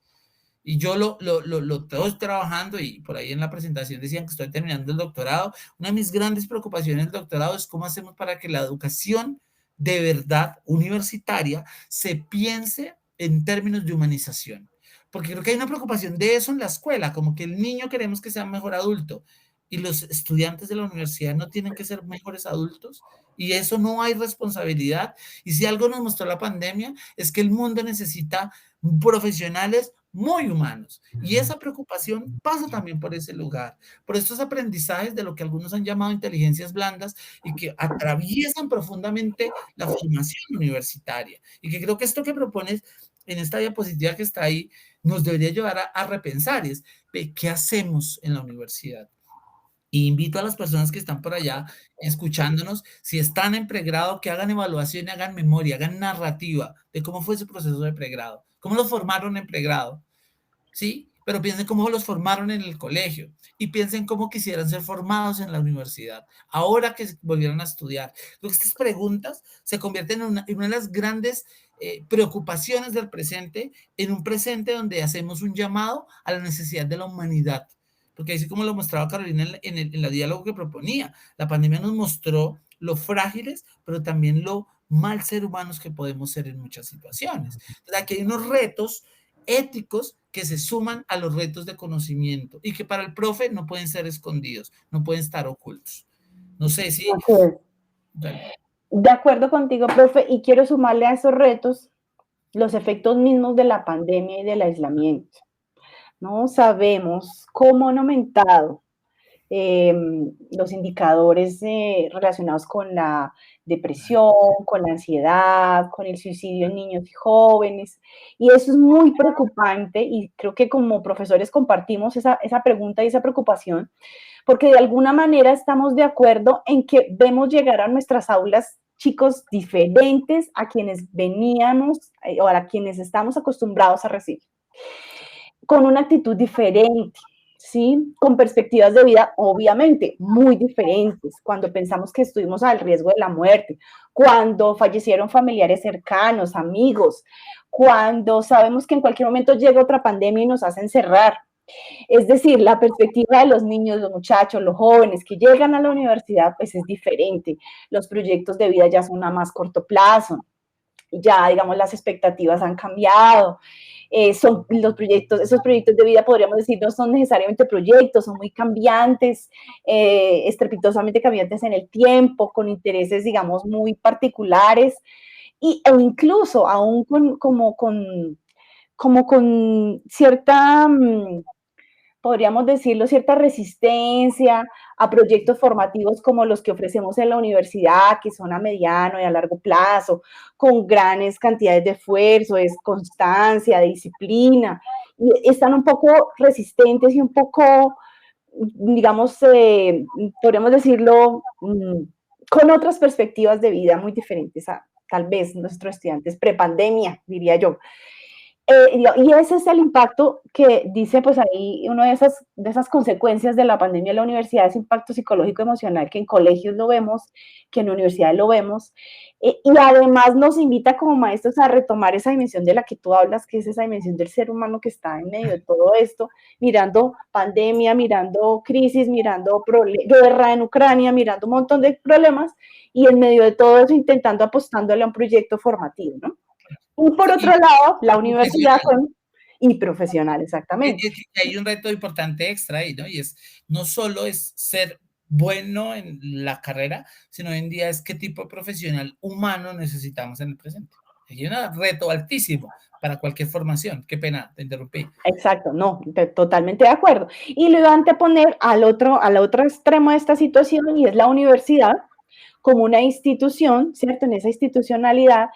Y yo lo estoy trabajando, y por ahí en la presentación decían que estoy terminando el doctorado. Una de mis grandes preocupaciones del doctorado es cómo hacemos para que la educación de verdad universitaria se piense en términos de humanización. Porque creo que hay una preocupación de eso en la escuela, como que el niño queremos que sea mejor adulto y los estudiantes de la universidad no tienen que ser mejores adultos, y eso no hay responsabilidad. Y si algo nos mostró la pandemia es que el mundo necesita profesionales muy humanos, y esa preocupación pasa también por ese lugar, por estos aprendizajes de lo que algunos han llamado inteligencias blandas y que atraviesan profundamente la formación universitaria, y que creo que esto que propones en esta diapositiva que está ahí nos debería llevar a repensar, es ¿qué hacemos en la universidad? Y invito a las personas que están por allá escuchándonos, si están en pregrado, que hagan evaluación y hagan memoria, hagan narrativa de cómo fue su proceso de pregrado, cómo los formaron en pregrado, ¿sí? Pero piensen cómo los formaron en el colegio y piensen cómo quisieran ser formados en la universidad, ahora que volvieron a estudiar. Creo que estas preguntas se convierten en una de las grandes preocupaciones del presente, en un presente donde hacemos un llamado a la necesidad de la humanidad. Porque así como lo mostraba Carolina en el diálogo que proponía, la pandemia nos mostró lo frágiles, pero también lo mal ser humanos que podemos ser en muchas situaciones. Entonces, aquí hay unos retos éticos que se suman a los retos de conocimiento y que para el profe no pueden ser escondidos, no pueden estar ocultos. No sé si... De acuerdo contigo, profe, y quiero sumarle a esos retos los efectos mismos de la pandemia y del aislamiento. No sabemos cómo han aumentado los indicadores relacionados con la depresión, con la ansiedad, con el suicidio en niños y jóvenes. Y eso es muy preocupante y creo que como profesores compartimos esa pregunta y esa preocupación, porque de alguna manera estamos de acuerdo en que vemos llegar a nuestras aulas chicos diferentes a quienes veníamos o a quienes estamos acostumbrados a recibir, con una actitud diferente, ¿sí? Con perspectivas de vida obviamente muy diferentes, cuando pensamos que estuvimos al riesgo de la muerte, cuando fallecieron familiares cercanos, amigos, cuando sabemos que en cualquier momento llega otra pandemia y nos hace encerrar. Es decir, la perspectiva de los niños, los muchachos, los jóvenes que llegan a la universidad, pues es diferente. Los proyectos de vida ya son a más corto plazo, ya, digamos, las expectativas han cambiado. Son los proyectos, esos proyectos de vida, podríamos decir, no son necesariamente proyectos, son muy cambiantes, estrepitosamente cambiantes en el tiempo, con intereses, digamos, muy particulares, e incluso aún como con cierta podríamos decirlo, cierta resistencia a proyectos formativos como los que ofrecemos en la universidad, que son a mediano y a largo plazo, con grandes cantidades de esfuerzo, de constancia, de disciplina, y están un poco resistentes y un poco, digamos, podríamos decirlo, con otras perspectivas de vida muy diferentes a tal vez nuestros estudiantes prepandemia, diría yo. Y ese es el impacto que dice, pues ahí, una de esas consecuencias de la pandemia en la universidad, ese impacto psicológico emocional que en colegios lo vemos, que en universidades lo vemos, y además nos invita como maestros a retomar esa dimensión de la que tú hablas, que es esa dimensión del ser humano que está en medio de todo esto, mirando pandemia, mirando crisis, mirando guerra en Ucrania, mirando un montón de problemas, y en medio de todo eso intentando apostándole a un proyecto formativo, ¿no? Y por otro lado, la universidad y profesional, exactamente. Hay un reto importante extra ahí, ¿no? Y es, no solo es ser bueno en la carrera, sino hoy en día es qué tipo de profesional humano necesitamos en el presente. Hay un reto altísimo para cualquier formación. Qué pena, te interrumpí. Exacto, no, totalmente de acuerdo. Y lo iba a anteponer al otro extremo de esta situación, y es la universidad como una institución, ¿cierto? En esa institucionalidad,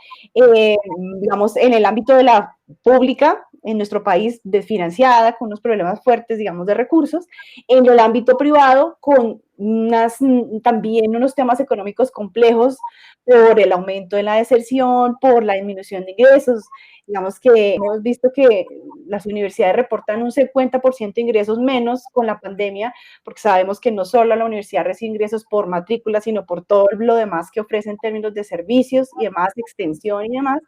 digamos, en el ámbito de la pública, en nuestro país desfinanciada, con unos problemas fuertes, digamos, de recursos, en el ámbito privado, con también unos temas económicos complejos por el aumento de la deserción, por la disminución de ingresos. Digamos que hemos visto que las universidades reportan un 50% de ingresos menos con la pandemia, porque sabemos que no solo la universidad recibe ingresos por matrícula, sino por todo lo demás que ofrece en términos de servicios y demás, de extensión y demás.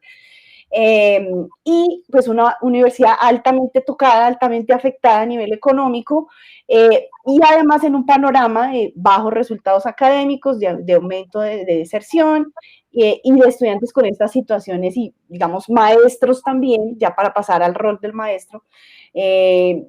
Y pues una universidad altamente tocada, altamente afectada a nivel económico, y además en un panorama de bajos resultados académicos, de aumento de deserción, y de estudiantes con estas situaciones, y digamos maestros también, ya para pasar al rol del maestro,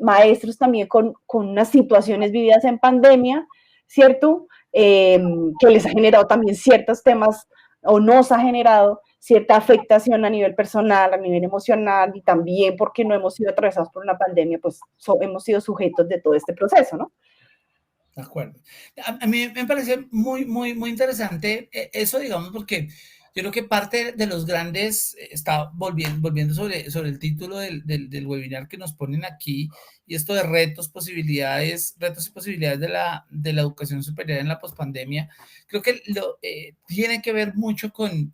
maestros también con unas situaciones vividas en pandemia, ¿cierto? Que les ha generado también ciertos temas, o nos ha generado cierta afectación a nivel personal, a nivel emocional, y también porque no hemos sido atravesados por una pandemia, pues hemos sido sujetos de todo este proceso, ¿no? De acuerdo. A mí me parece muy interesante eso, digamos, porque Yo creo que parte de los grandes, está volviendo sobre el título del webinar que nos ponen aquí, y esto de retos y posibilidades de la educación superior en la pospandemia, creo que tiene que ver mucho con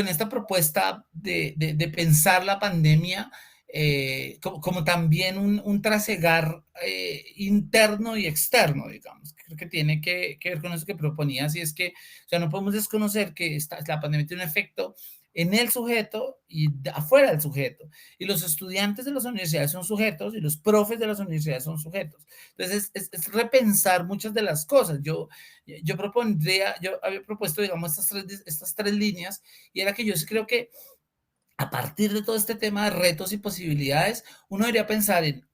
esta propuesta de pensar la pandemia como también un trasegar interno y externo, digamos. Creo que tiene que ver con eso que proponías, y es que, o sea, no podemos desconocer que la pandemia tiene un efecto en el sujeto y afuera del sujeto. Y los estudiantes de las universidades son sujetos y los profes de las universidades son sujetos. Entonces, es repensar muchas de las cosas. Yo había propuesto, digamos, estas tres líneas, y era que yo sí creo que a partir de todo este tema de retos y posibilidades, uno debería pensar en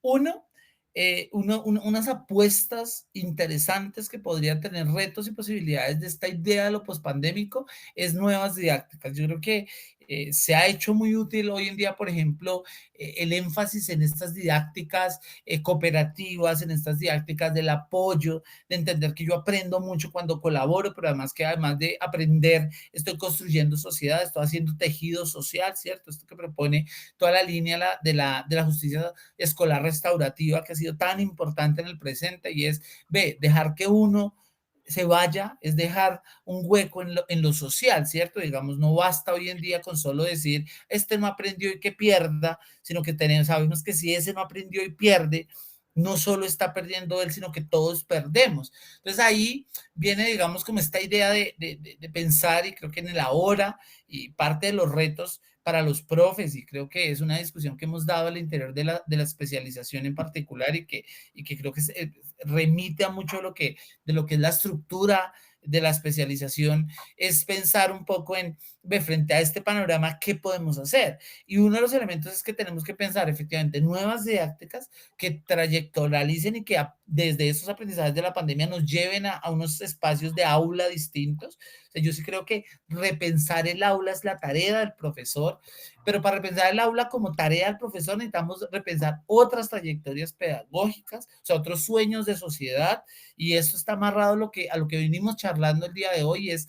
unas apuestas interesantes que podrían tener retos y posibilidades de esta idea de lo pospandémico, es nuevas didácticas. Yo creo que se ha hecho muy útil hoy en día, por ejemplo, el énfasis en estas didácticas cooperativas, en estas didácticas del apoyo, de entender que yo aprendo mucho cuando colaboro, pero además que además de aprender, estoy construyendo sociedad, estoy haciendo tejido social, ¿cierto? Esto que propone toda la línea de la justicia escolar restaurativa, que ha sido tan importante en el presente, y es, dejar que uno se vaya, es dejar un hueco en lo social, ¿cierto? Digamos, no basta hoy en día con solo decir, este no aprendió y que pierda, sino que sabemos que si ese no aprendió y pierde, no solo está perdiendo él, sino que todos perdemos. Entonces ahí viene, digamos, como esta idea de pensar, y creo que en el ahora, y parte de los retos para los profes, y creo que es una discusión que hemos dado al interior de la especialización en particular, y que creo que remite a mucho de lo que es la estructura de la especialización, es pensar un poco frente a este panorama, ¿qué podemos hacer? Y uno de los elementos es que tenemos que pensar efectivamente nuevas didácticas que trayectorialicen y que desde esos aprendizajes de la pandemia nos lleven a unos espacios de aula distintos. O sea, yo sí creo que repensar el aula es la tarea del profesor, pero para repensar el aula como tarea del profesor necesitamos repensar otras trayectorias pedagógicas, o sea, otros sueños de sociedad, y esto está amarrado a lo que venimos charlando el día de hoy, es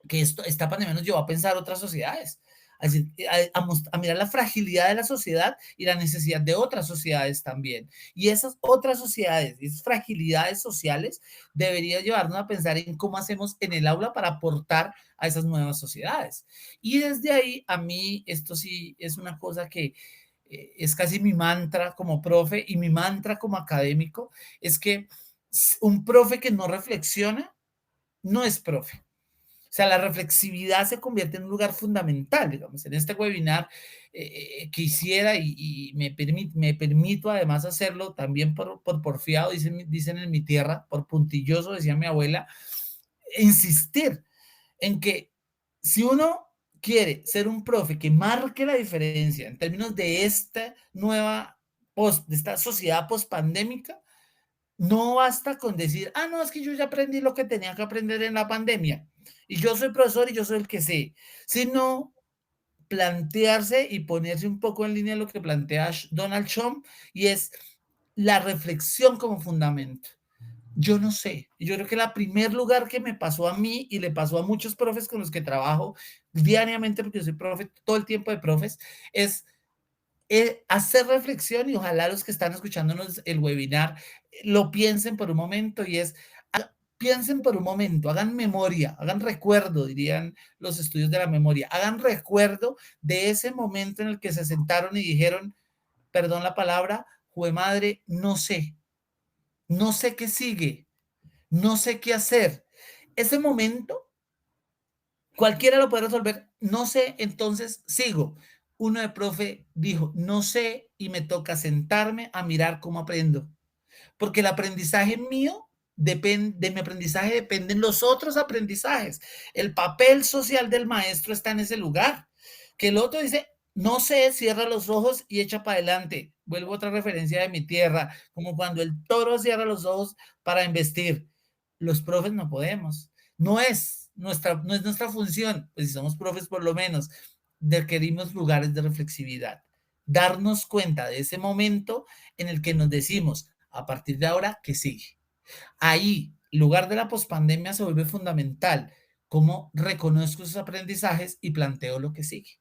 que esta pandemia nos llevó a pensar otras sociedades, a mirar la fragilidad de la sociedad y la necesidad de otras sociedades también. Y esas otras sociedades, esas fragilidades sociales, deberían llevarnos a pensar en cómo hacemos en el aula para aportar a esas nuevas sociedades. Y desde ahí, a mí, esto sí es una cosa que es casi mi mantra como profe y mi mantra como académico, es que un profe que no reflexiona no es profe. O sea, la reflexividad se convierte en un lugar fundamental, digamos, en este webinar que hiciera, y me permito además hacerlo también por porfiado, dicen en mi tierra, por puntilloso, decía mi abuela, insistir en que si uno quiere ser un profe que marque la diferencia en términos de esta de esta sociedad pospandémica, no basta con decir, no, es que yo ya aprendí lo que tenía que aprender en la pandemia y yo soy profesor y yo soy el que sé, sino plantearse y ponerse un poco en línea lo que plantea Donald Trump, y es la reflexión como fundamento. Yo no sé, yo creo que el primer lugar que me pasó a mí y le pasó a muchos profes con los que trabajo diariamente, porque yo soy profe todo el tiempo de profes, es hacer reflexión, y ojalá los que están escuchándonos el webinar lo piensen por un momento, y es, piensen por un momento, hagan memoria, hagan recuerdo, dirían los estudios de la memoria, hagan recuerdo de ese momento en el que se sentaron y dijeron, perdón la palabra, jue madre, no sé qué sigue, no sé qué hacer. Ese momento cualquiera lo puede resolver, no sé, entonces sigo. Uno de profe dijo, no sé, y me toca sentarme a mirar cómo aprendo. Porque el aprendizaje mío de mi aprendizaje dependen los otros aprendizajes. El papel social del maestro está en ese lugar. Que el otro dice, no sé, cierra los ojos y echa para adelante. Vuelvo a otra referencia de mi tierra, como cuando el toro cierra los ojos para embestir. Los profes no podemos. No es nuestra función, pues si somos profes por lo menos, requerimos lugares de reflexividad. Darnos cuenta de ese momento en el que nos decimos, a partir de ahora, ¿qué sigue? Ahí, el lugar de la pospandemia se vuelve fundamental. cómo reconozco esos aprendizajes y planteo lo que sigue.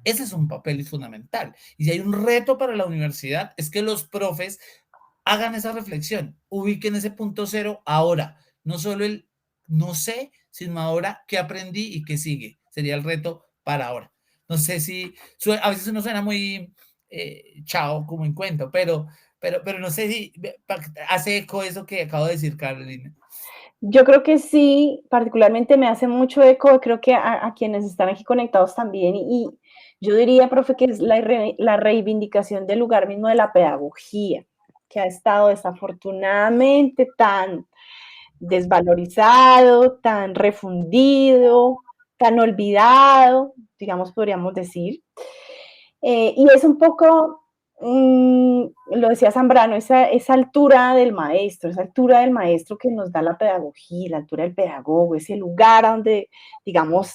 Ese es un papel fundamental. Y si hay un reto para la universidad, es que los profes hagan esa reflexión, ubiquen ese punto cero ahora, no solo el no sé, sino ahora qué aprendí y qué sigue. Sería el reto para ahora. No sé si, a veces uno suena muy chao, como en cuento, pero no sé si hace eco eso que acabo de decir, Carolina. Yo creo que sí, particularmente me hace mucho eco, creo que a quienes están aquí conectados también, y yo diría, profe, que es la reivindicación del lugar mismo de la pedagogía, que ha estado desafortunadamente tan desvalorizado, tan refundido, tan olvidado, digamos, podríamos decir. Y es un poco, lo decía Zambrano, esa altura del maestro, esa altura del maestro que nos da la pedagogía, la altura del pedagogo, ese lugar donde, digamos,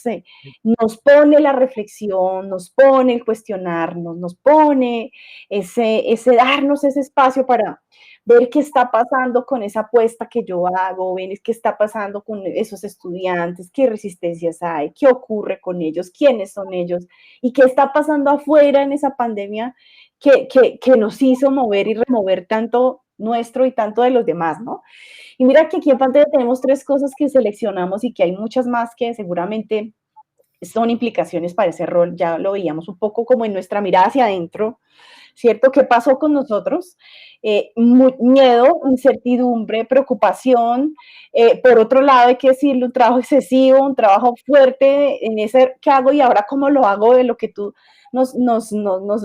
nos pone la reflexión, nos pone el cuestionarnos, nos pone ese darnos ese espacio para ver qué está pasando con esa apuesta que yo hago, ver qué está pasando con esos estudiantes, qué resistencias hay, qué ocurre con ellos, quiénes son ellos y qué está pasando afuera en esa pandemia que nos hizo mover y remover tanto nuestro y tanto de los demás, ¿no? Y mira que aquí en pantalla tenemos 3 cosas que seleccionamos y que hay muchas más que seguramente son implicaciones para ese rol, ya lo veíamos un poco como en nuestra mirada hacia adentro, ¿cierto? ¿Qué pasó con nosotros? Miedo, incertidumbre, preocupación. Por otro lado, hay que decirlo, un trabajo excesivo, un trabajo fuerte en ese qué hago y ahora cómo lo hago de lo que tú nos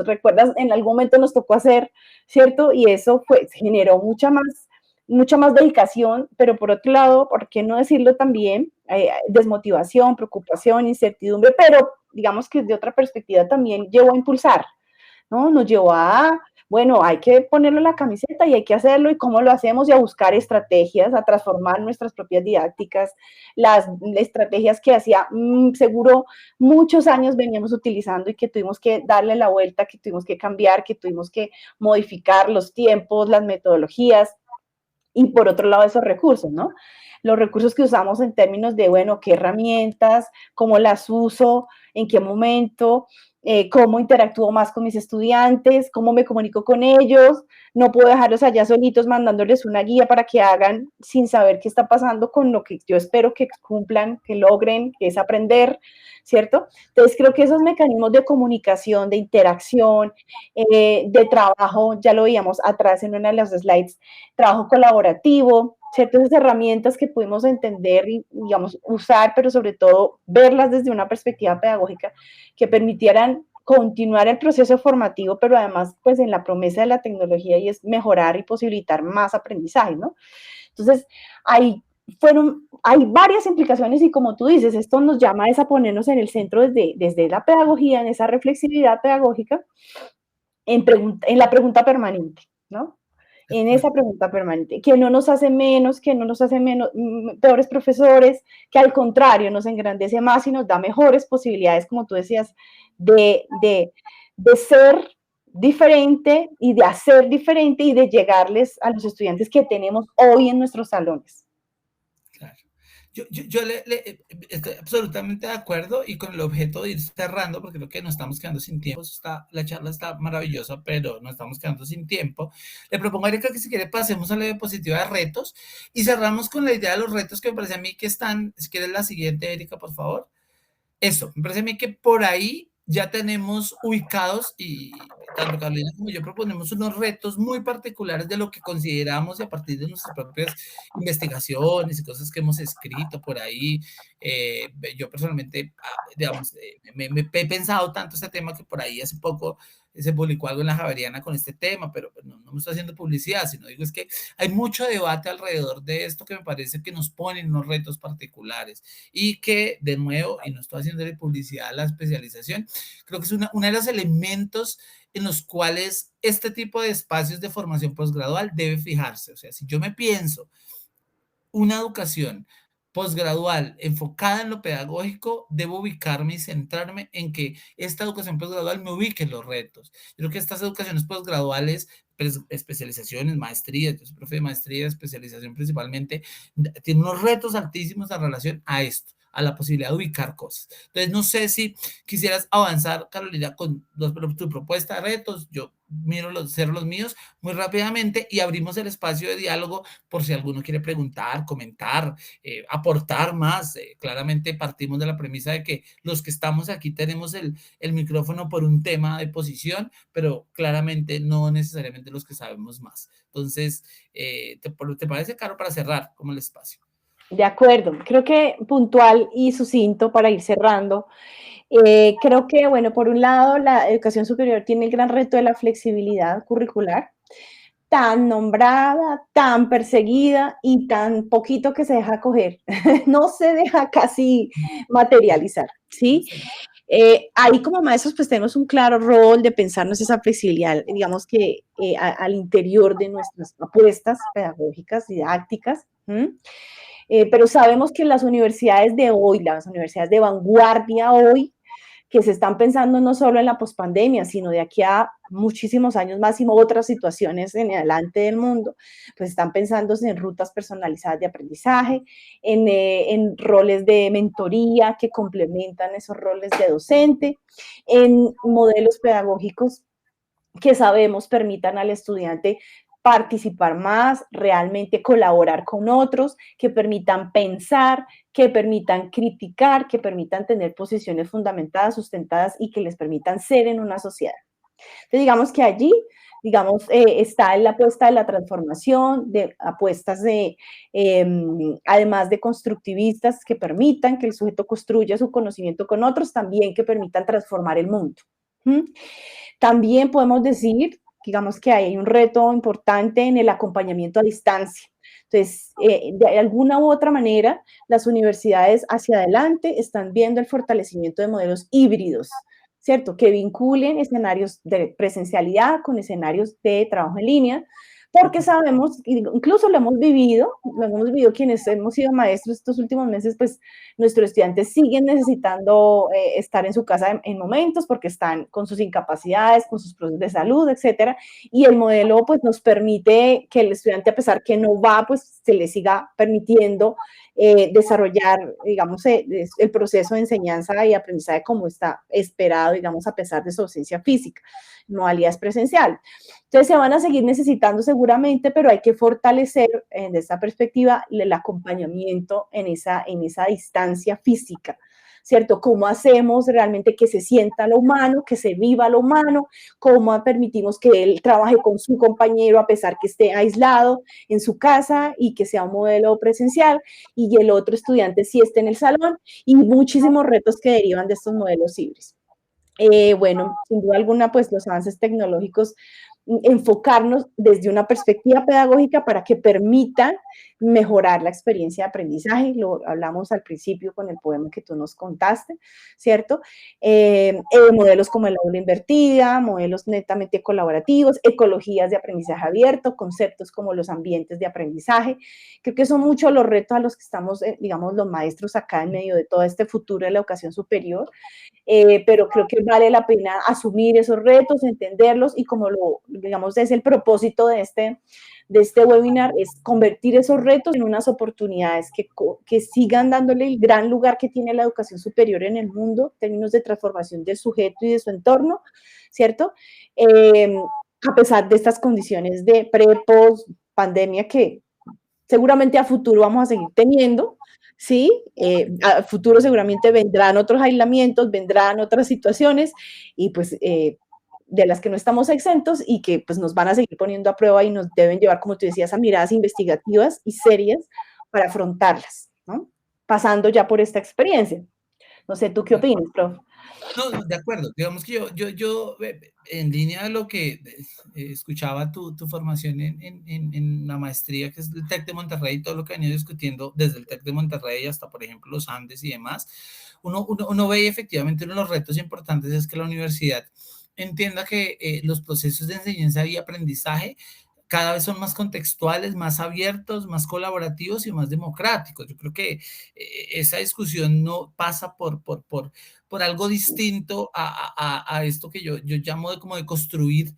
recuerdas, en algún momento nos tocó hacer, ¿cierto? Y eso generó mucha más dedicación, pero por otro lado, ¿por qué no decirlo también? Desmotivación, preocupación, incertidumbre, pero digamos que de otra perspectiva también llevó a impulsar, ¿no? Nos llevó a, bueno, hay que ponerlo en la camiseta y hay que hacerlo y cómo lo hacemos y a buscar estrategias, a transformar nuestras propias didácticas, las estrategias que hacía seguro muchos años veníamos utilizando y que tuvimos que darle la vuelta, que tuvimos que cambiar, que tuvimos que modificar los tiempos, las metodologías y por otro lado esos recursos, ¿no? Los recursos que usamos en términos de, bueno, qué herramientas, cómo las uso, en qué momento, cómo interactúo más con mis estudiantes, cómo me comunico con ellos, no puedo dejarlos allá solitos mandándoles una guía para que hagan sin saber qué está pasando con lo que yo espero que cumplan, que logren, que es aprender, ¿cierto? Entonces creo que esos mecanismos de comunicación, de interacción, de trabajo, ya lo veíamos atrás en una de las slides, trabajo colaborativo, ciertas herramientas que pudimos entender y, digamos, usar, pero sobre todo verlas desde una perspectiva pedagógica que permitieran continuar el proceso formativo, pero además, pues, en la promesa de la tecnología y es mejorar y posibilitar más aprendizaje, ¿no? Entonces, hay varias implicaciones y como tú dices, esto nos llama a ponernos en el centro desde la pedagogía, en esa reflexividad pedagógica, en la pregunta permanente, ¿no? En esa pregunta permanente, que no nos hace menos, que no nos hace menos, peores profesores, que al contrario nos engrandece más y nos da mejores posibilidades, como tú decías, de ser diferente y de hacer diferente y de llegarles a los estudiantes que tenemos hoy en nuestros salones. Claro. Yo estoy absolutamente de acuerdo y con el objeto de ir cerrando, porque creo que nos estamos quedando sin tiempo. La charla está maravillosa, pero nos estamos quedando sin tiempo. Le propongo a Erika que si quiere pasemos a la diapositiva de retos y cerramos con la idea de los retos que me parece a mí que están, si quieres la siguiente, Erika, por favor. Eso, me parece a mí que por ahí ya tenemos ubicados y tanto Carolina como yo proponemos unos retos muy particulares de lo que consideramos y a partir de nuestras propias investigaciones y cosas que hemos escrito por ahí. Yo personalmente, digamos, me he pensado tanto este tema que por ahí hace poco se publicó algo en la Javeriana con este tema, pero no me estoy haciendo publicidad, sino digo es que hay mucho debate alrededor de esto que me parece que nos ponen unos retos particulares y que, de nuevo, y no estoy haciéndole publicidad a la especialización, creo que es uno de los elementos en los cuales este tipo de espacios de formación posgradual debe fijarse. O sea, si yo me pienso una educación posgradual enfocada en lo pedagógico, debo ubicarme y centrarme en que esta educación posgradual me ubique en los retos. Yo creo que estas educaciones posgraduales, especializaciones, maestrías, yo soy profe de maestría, especialización principalmente, tienen unos retos altísimos en relación a esto, a la posibilidad de ubicar cosas. Entonces, no sé si quisieras avanzar, Carolina, con tu propuesta de retos. Yo miro los míos muy rápidamente y abrimos el espacio de diálogo por si alguno quiere preguntar, comentar, aportar más. Claramente partimos de la premisa de que los que estamos aquí tenemos el micrófono por un tema de posición, pero claramente no necesariamente los que sabemos más. Entonces, ¿te parece, Caro, para cerrar como el espacio? De acuerdo, creo que puntual y sucinto para ir cerrando. Creo que, bueno, por un lado, la educación superior tiene el gran reto de la flexibilidad curricular, tan nombrada, tan perseguida y tan poquito que se deja coger. No se deja casi materializar, ¿sí? Ahí como maestros pues tenemos un claro rol de pensarnos esa flexibilidad, digamos que al interior de nuestras apuestas pedagógicas, didácticas, pero sabemos que las universidades de hoy, las universidades de vanguardia hoy, que se están pensando no solo en la pospandemia, sino de aquí a muchísimos años más y otras situaciones en adelante del mundo, pues están pensando en rutas personalizadas de aprendizaje, en roles de mentoría que complementan esos roles de docente, en modelos pedagógicos que sabemos permitan al estudiante participar más, realmente colaborar con otros, que permitan pensar, que permitan criticar, que permitan tener posiciones fundamentadas, sustentadas y que les permitan ser en una sociedad. Entonces, digamos que allí, digamos, está en la apuesta de la transformación, de apuestas además de constructivistas que permitan que el sujeto construya su conocimiento con otros, también que permitan transformar el mundo. También podemos decir, digamos que hay un reto importante en el acompañamiento a distancia. Entonces, de alguna u otra manera, las universidades hacia adelante están viendo el fortalecimiento de modelos híbridos, ¿cierto? Que vinculen escenarios de presencialidad con escenarios de trabajo en línea, porque sabemos, incluso lo hemos vivido quienes hemos sido maestros estos últimos meses, pues nuestros estudiantes siguen necesitando estar en su casa en momentos porque están con sus incapacidades, con sus procesos de salud, etcétera, y el modelo pues nos permite que el estudiante, a pesar que no va, pues se le siga permitiendo desarrollar, digamos, el proceso de enseñanza y aprendizaje como está esperado, digamos, a pesar de su ausencia física. Modalidad es presencial. Entonces se van a seguir necesitando seguramente, pero hay que fortalecer desde esta perspectiva el acompañamiento en esa distancia física, ¿cierto? ¿Cómo hacemos realmente que se sienta lo humano, que se viva lo humano? ¿Cómo permitimos que él trabaje con su compañero a pesar que esté aislado en su casa y que sea un modelo presencial y el otro estudiante sí esté en el salón? Y muchísimos retos que derivan de estos modelos híbridos. Bueno, sin duda alguna, pues los avances tecnológicos, enfocarnos desde una perspectiva pedagógica para que permitan mejorar la experiencia de aprendizaje. Lo hablamos al principio con el poema que tú nos contaste, ¿cierto? Modelos como el aula invertida, modelos netamente colaborativos, ecologías de aprendizaje abierto, conceptos como los ambientes de aprendizaje. Creo que son muchos los retos a los que estamos, digamos, los maestros acá en medio de todo este futuro de la educación superior. Pero creo que vale la pena asumir esos retos, entenderlos y como digamos, es el propósito de este webinar, es convertir esos retos en unas oportunidades que sigan dándole el gran lugar que tiene la educación superior en el mundo, en términos de transformación del sujeto y de su entorno, ¿cierto? A pesar de estas condiciones de pre-post pandemia que seguramente a futuro vamos a seguir teniendo, ¿sí? A futuro seguramente vendrán otros aislamientos, vendrán otras situaciones y pues de las que no estamos exentos y que pues nos van a seguir poniendo a prueba y nos deben llevar, como tú decías, a miradas investigativas y serias para afrontarlas, ¿no? Pasando ya por esta experiencia. No sé, ¿tú qué opinas, prof? No, de acuerdo. Digamos que yo en línea de lo que escuchaba tu formación en la maestría, que es el TEC de Monterrey, y todo lo que han ido discutiendo desde el TEC de Monterrey hasta, por ejemplo, los Andes y demás, uno ve efectivamente uno de los retos importantes es que la universidad entienda que los procesos de enseñanza y aprendizaje cada vez son más contextuales, más abiertos, más colaborativos y más democráticos. Yo creo que esa discusión no pasa por algo distinto a esto que yo llamo como de construir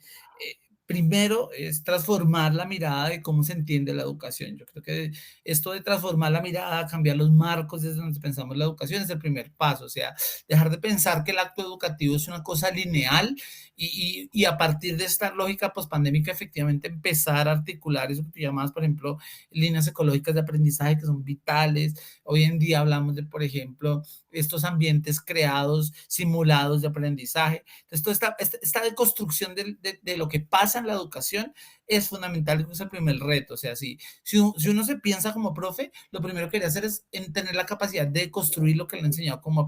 primero es transformar la mirada de cómo se entiende la educación. Yo creo que esto de transformar la mirada, cambiar los marcos desde donde pensamos la educación es el primer paso, o sea, dejar de pensar que el acto educativo es una cosa lineal y a partir de esta lógica pospandémica efectivamente empezar a articular eso que tú llamas, por ejemplo, líneas ecológicas de aprendizaje que son vitales. Hoy en día hablamos de, por ejemplo, estos ambientes creados, simulados de aprendizaje. Entonces, toda esta deconstrucción de lo que pasa en la educación es fundamental, es el primer reto. O sea, si uno se piensa como profe, lo primero que quería hacer es tener la capacidad de construir lo que le he enseñado como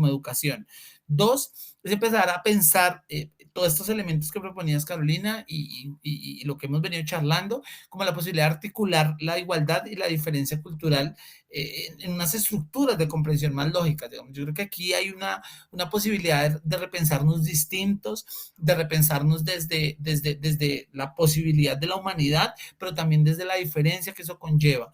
educación. Dos, es empezar a pensar todos estos elementos que proponías, Carolina, y lo que hemos venido charlando, como la posibilidad de articular la igualdad y la diferencia cultural en unas estructuras de comprensión más lógicas. Digamos. Yo creo que aquí hay una posibilidad de repensarnos distintos, de repensarnos desde la posibilidad de la humanidad, pero también desde la diferencia que eso conlleva.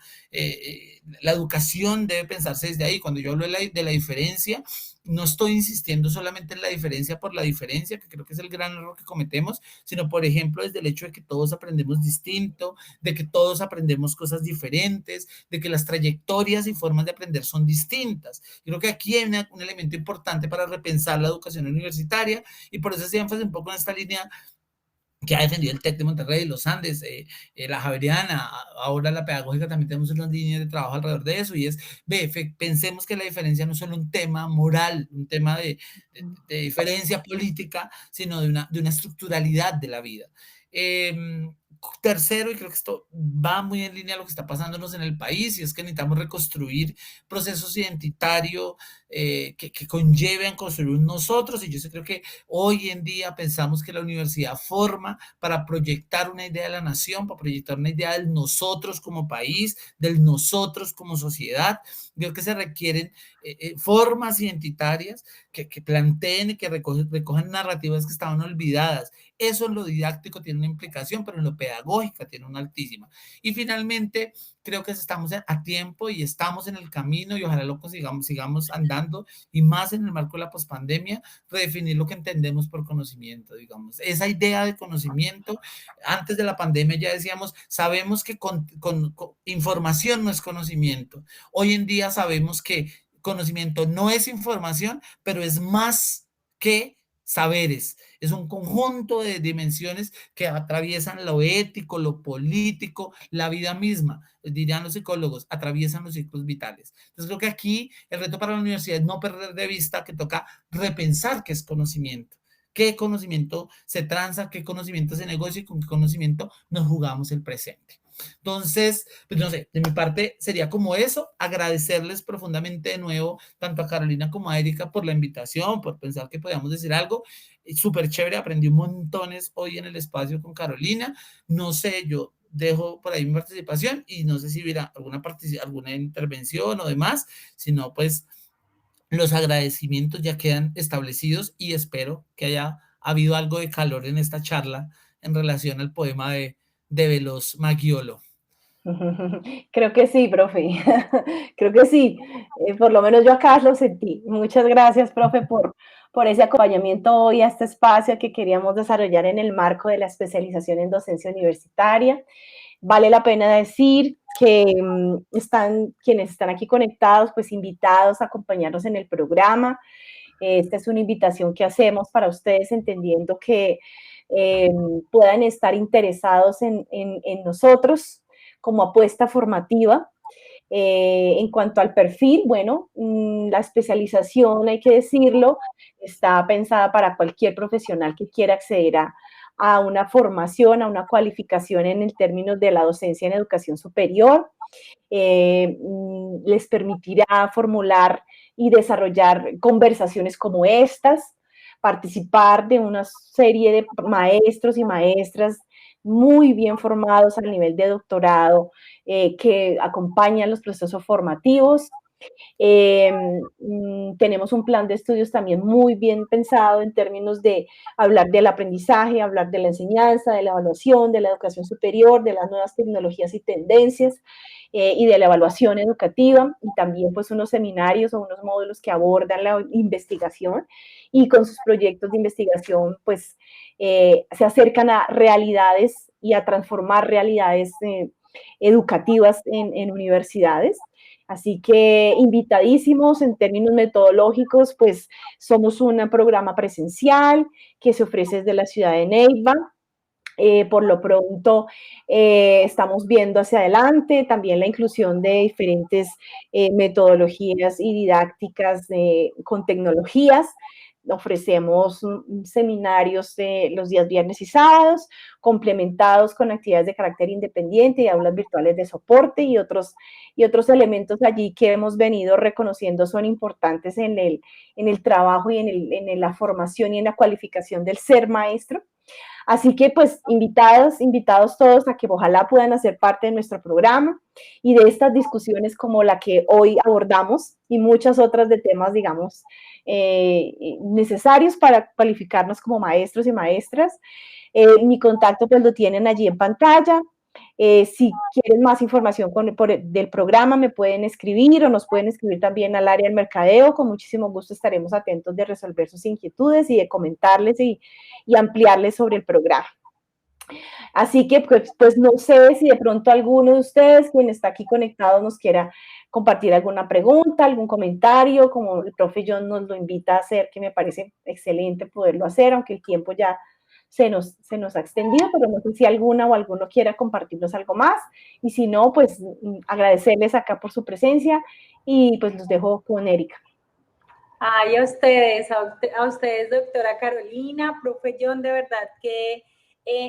La educación debe pensarse desde ahí. Cuando yo hablo de la diferencia, no estoy insistiendo solamente en la diferencia por la diferencia, que creo que es el gran error que cometemos, sino, por ejemplo, desde el hecho de que todos aprendemos distinto, de que todos aprendemos cosas diferentes, de que las trayectorias y formas de aprender son distintas. Creo que aquí hay un elemento importante para repensar la educación universitaria y por eso se énfasis un poco en esta línea que ha defendido el TEC de Monterrey, los Andes, la Javeriana, ahora la pedagógica, también tenemos unas líneas de trabajo alrededor de eso, y es, pensemos que la diferencia no es solo un tema moral, un tema de diferencia política, sino de una estructuralidad de la vida. Tercero, y creo que esto va muy en línea a lo que está pasándonos en el país, y es que necesitamos reconstruir procesos identitarios que conlleven construir nosotros, y yo creo que hoy en día pensamos que la universidad forma para proyectar una idea de la nación, para proyectar una idea del nosotros como país, del nosotros como sociedad. Creo que se requieren formas identitarias que planteen y que recojan narrativas que estaban olvidadas. Eso en lo didáctico tiene una implicación, pero en lo pedagógico tiene una altísima. Y finalmente, creo que estamos a tiempo y estamos en el camino y ojalá lo consigamos, sigamos andando y más en el marco de la pospandemia, redefinir lo que entendemos por conocimiento, digamos. Esa idea de conocimiento, antes de la pandemia ya decíamos, sabemos que con información no es conocimiento. Hoy en día sabemos que conocimiento no es información, pero es más que saberes. Es un conjunto de dimensiones que atraviesan lo ético, lo político, la vida misma, dirían los psicólogos, atraviesan los ciclos vitales. Entonces creo que aquí el reto para la universidad es no perder de vista que toca repensar qué es conocimiento, qué conocimiento se transa, qué conocimiento se negocia y con qué conocimiento nos jugamos el presente. Entonces, pues no sé, de mi parte sería como eso, agradecerles profundamente de nuevo, tanto a Carolina como a Erika por la invitación, por pensar que podíamos decir algo, súper chévere, aprendí un montones hoy en el espacio con Carolina, no sé, yo dejo por ahí mi participación y no sé si hubiera alguna intervención o demás, sino pues los agradecimientos ya quedan establecidos y espero que haya habido algo de calor en esta charla en relación al poema de Veloz Maggiolo. Creo que sí, profe. Creo que sí. Por lo menos yo acá lo sentí. Muchas gracias, profe, por ese acompañamiento hoy a este espacio que queríamos desarrollar en el marco de la especialización en docencia universitaria. Vale la pena decir que quienes están aquí conectados, pues invitados a acompañarnos en el programa. Esta es una invitación que hacemos para ustedes, entendiendo que puedan estar interesados en nosotros como apuesta formativa. En cuanto al perfil, bueno, la especialización, hay que decirlo, está pensada para cualquier profesional que quiera acceder a una formación, a una cualificación en el término de la docencia en educación superior. Les permitirá formular y desarrollar conversaciones como estas, participar de una serie de maestros y maestras muy bien formados al nivel de doctorado que acompañan los procesos formativos. Tenemos un plan de estudios también muy bien pensado en términos de hablar del aprendizaje, hablar de la enseñanza, de la evaluación, de la educación superior, de las nuevas tecnologías y tendencias, y de la evaluación educativa, y también pues unos seminarios o unos módulos que abordan la investigación, y con sus proyectos de investigación pues se acercan a realidades y a transformar realidades educativas en universidades. Así que invitadísimos en términos metodológicos, pues somos un programa presencial que se ofrece desde la ciudad de Neiva. Por lo pronto estamos viendo hacia adelante también la inclusión de diferentes metodologías y didácticas con tecnologías. Ofrecemos seminarios los días viernes y sábados, complementados con actividades de carácter independiente y aulas virtuales de soporte y otros elementos allí que hemos venido reconociendo son importantes en el trabajo y en la formación y en la cualificación del ser maestro. Así que pues invitados todos a que ojalá puedan hacer parte de nuestro programa y de estas discusiones como la que hoy abordamos y muchas otras de temas, digamos, necesarios para cualificarnos como maestros y maestras. Mi contacto pues lo tienen allí en pantalla. Si quieren más información del programa, me pueden escribir o nos pueden escribir también al área del mercadeo. Con muchísimo gusto estaremos atentos de resolver sus inquietudes y de comentarles y ampliarles sobre el programa. Así que pues no sé si de pronto alguno de ustedes, quien está aquí conectado, nos quiera compartir alguna pregunta, algún comentario, como el profe John nos lo invita a hacer, que me parece excelente poderlo hacer, aunque el tiempo ya se nos ha extendido, pero no sé si alguna o alguno quiera compartirnos algo más, y si no, pues agradecerles acá por su presencia, y pues los dejo con Erika. Ay, a ustedes, doctora Carolina, profe John, de verdad que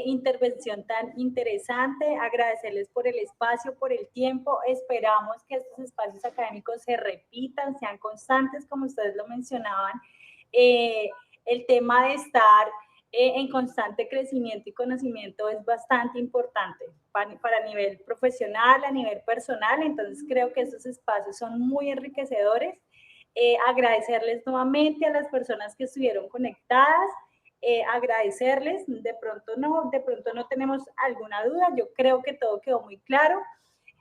intervención tan interesante, agradecerles por el espacio, por el tiempo, esperamos que estos espacios académicos se repitan, sean constantes, como ustedes lo mencionaban, el tema de estar en constante crecimiento y conocimiento es bastante importante para nivel profesional, a nivel personal, entonces creo que estos espacios son muy enriquecedores. Agradecerles nuevamente a las personas que estuvieron conectadas, agradecerles, de pronto no tenemos alguna duda, yo creo que todo quedó muy claro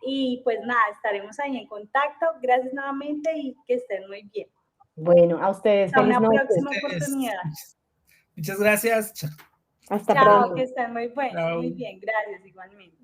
y pues nada, estaremos ahí en contacto, gracias nuevamente y que estén muy bien. Bueno, a ustedes, hasta una próxima oportunidad. Muchas gracias. Hasta Chao, pronto. que estén muy bien, gracias igualmente.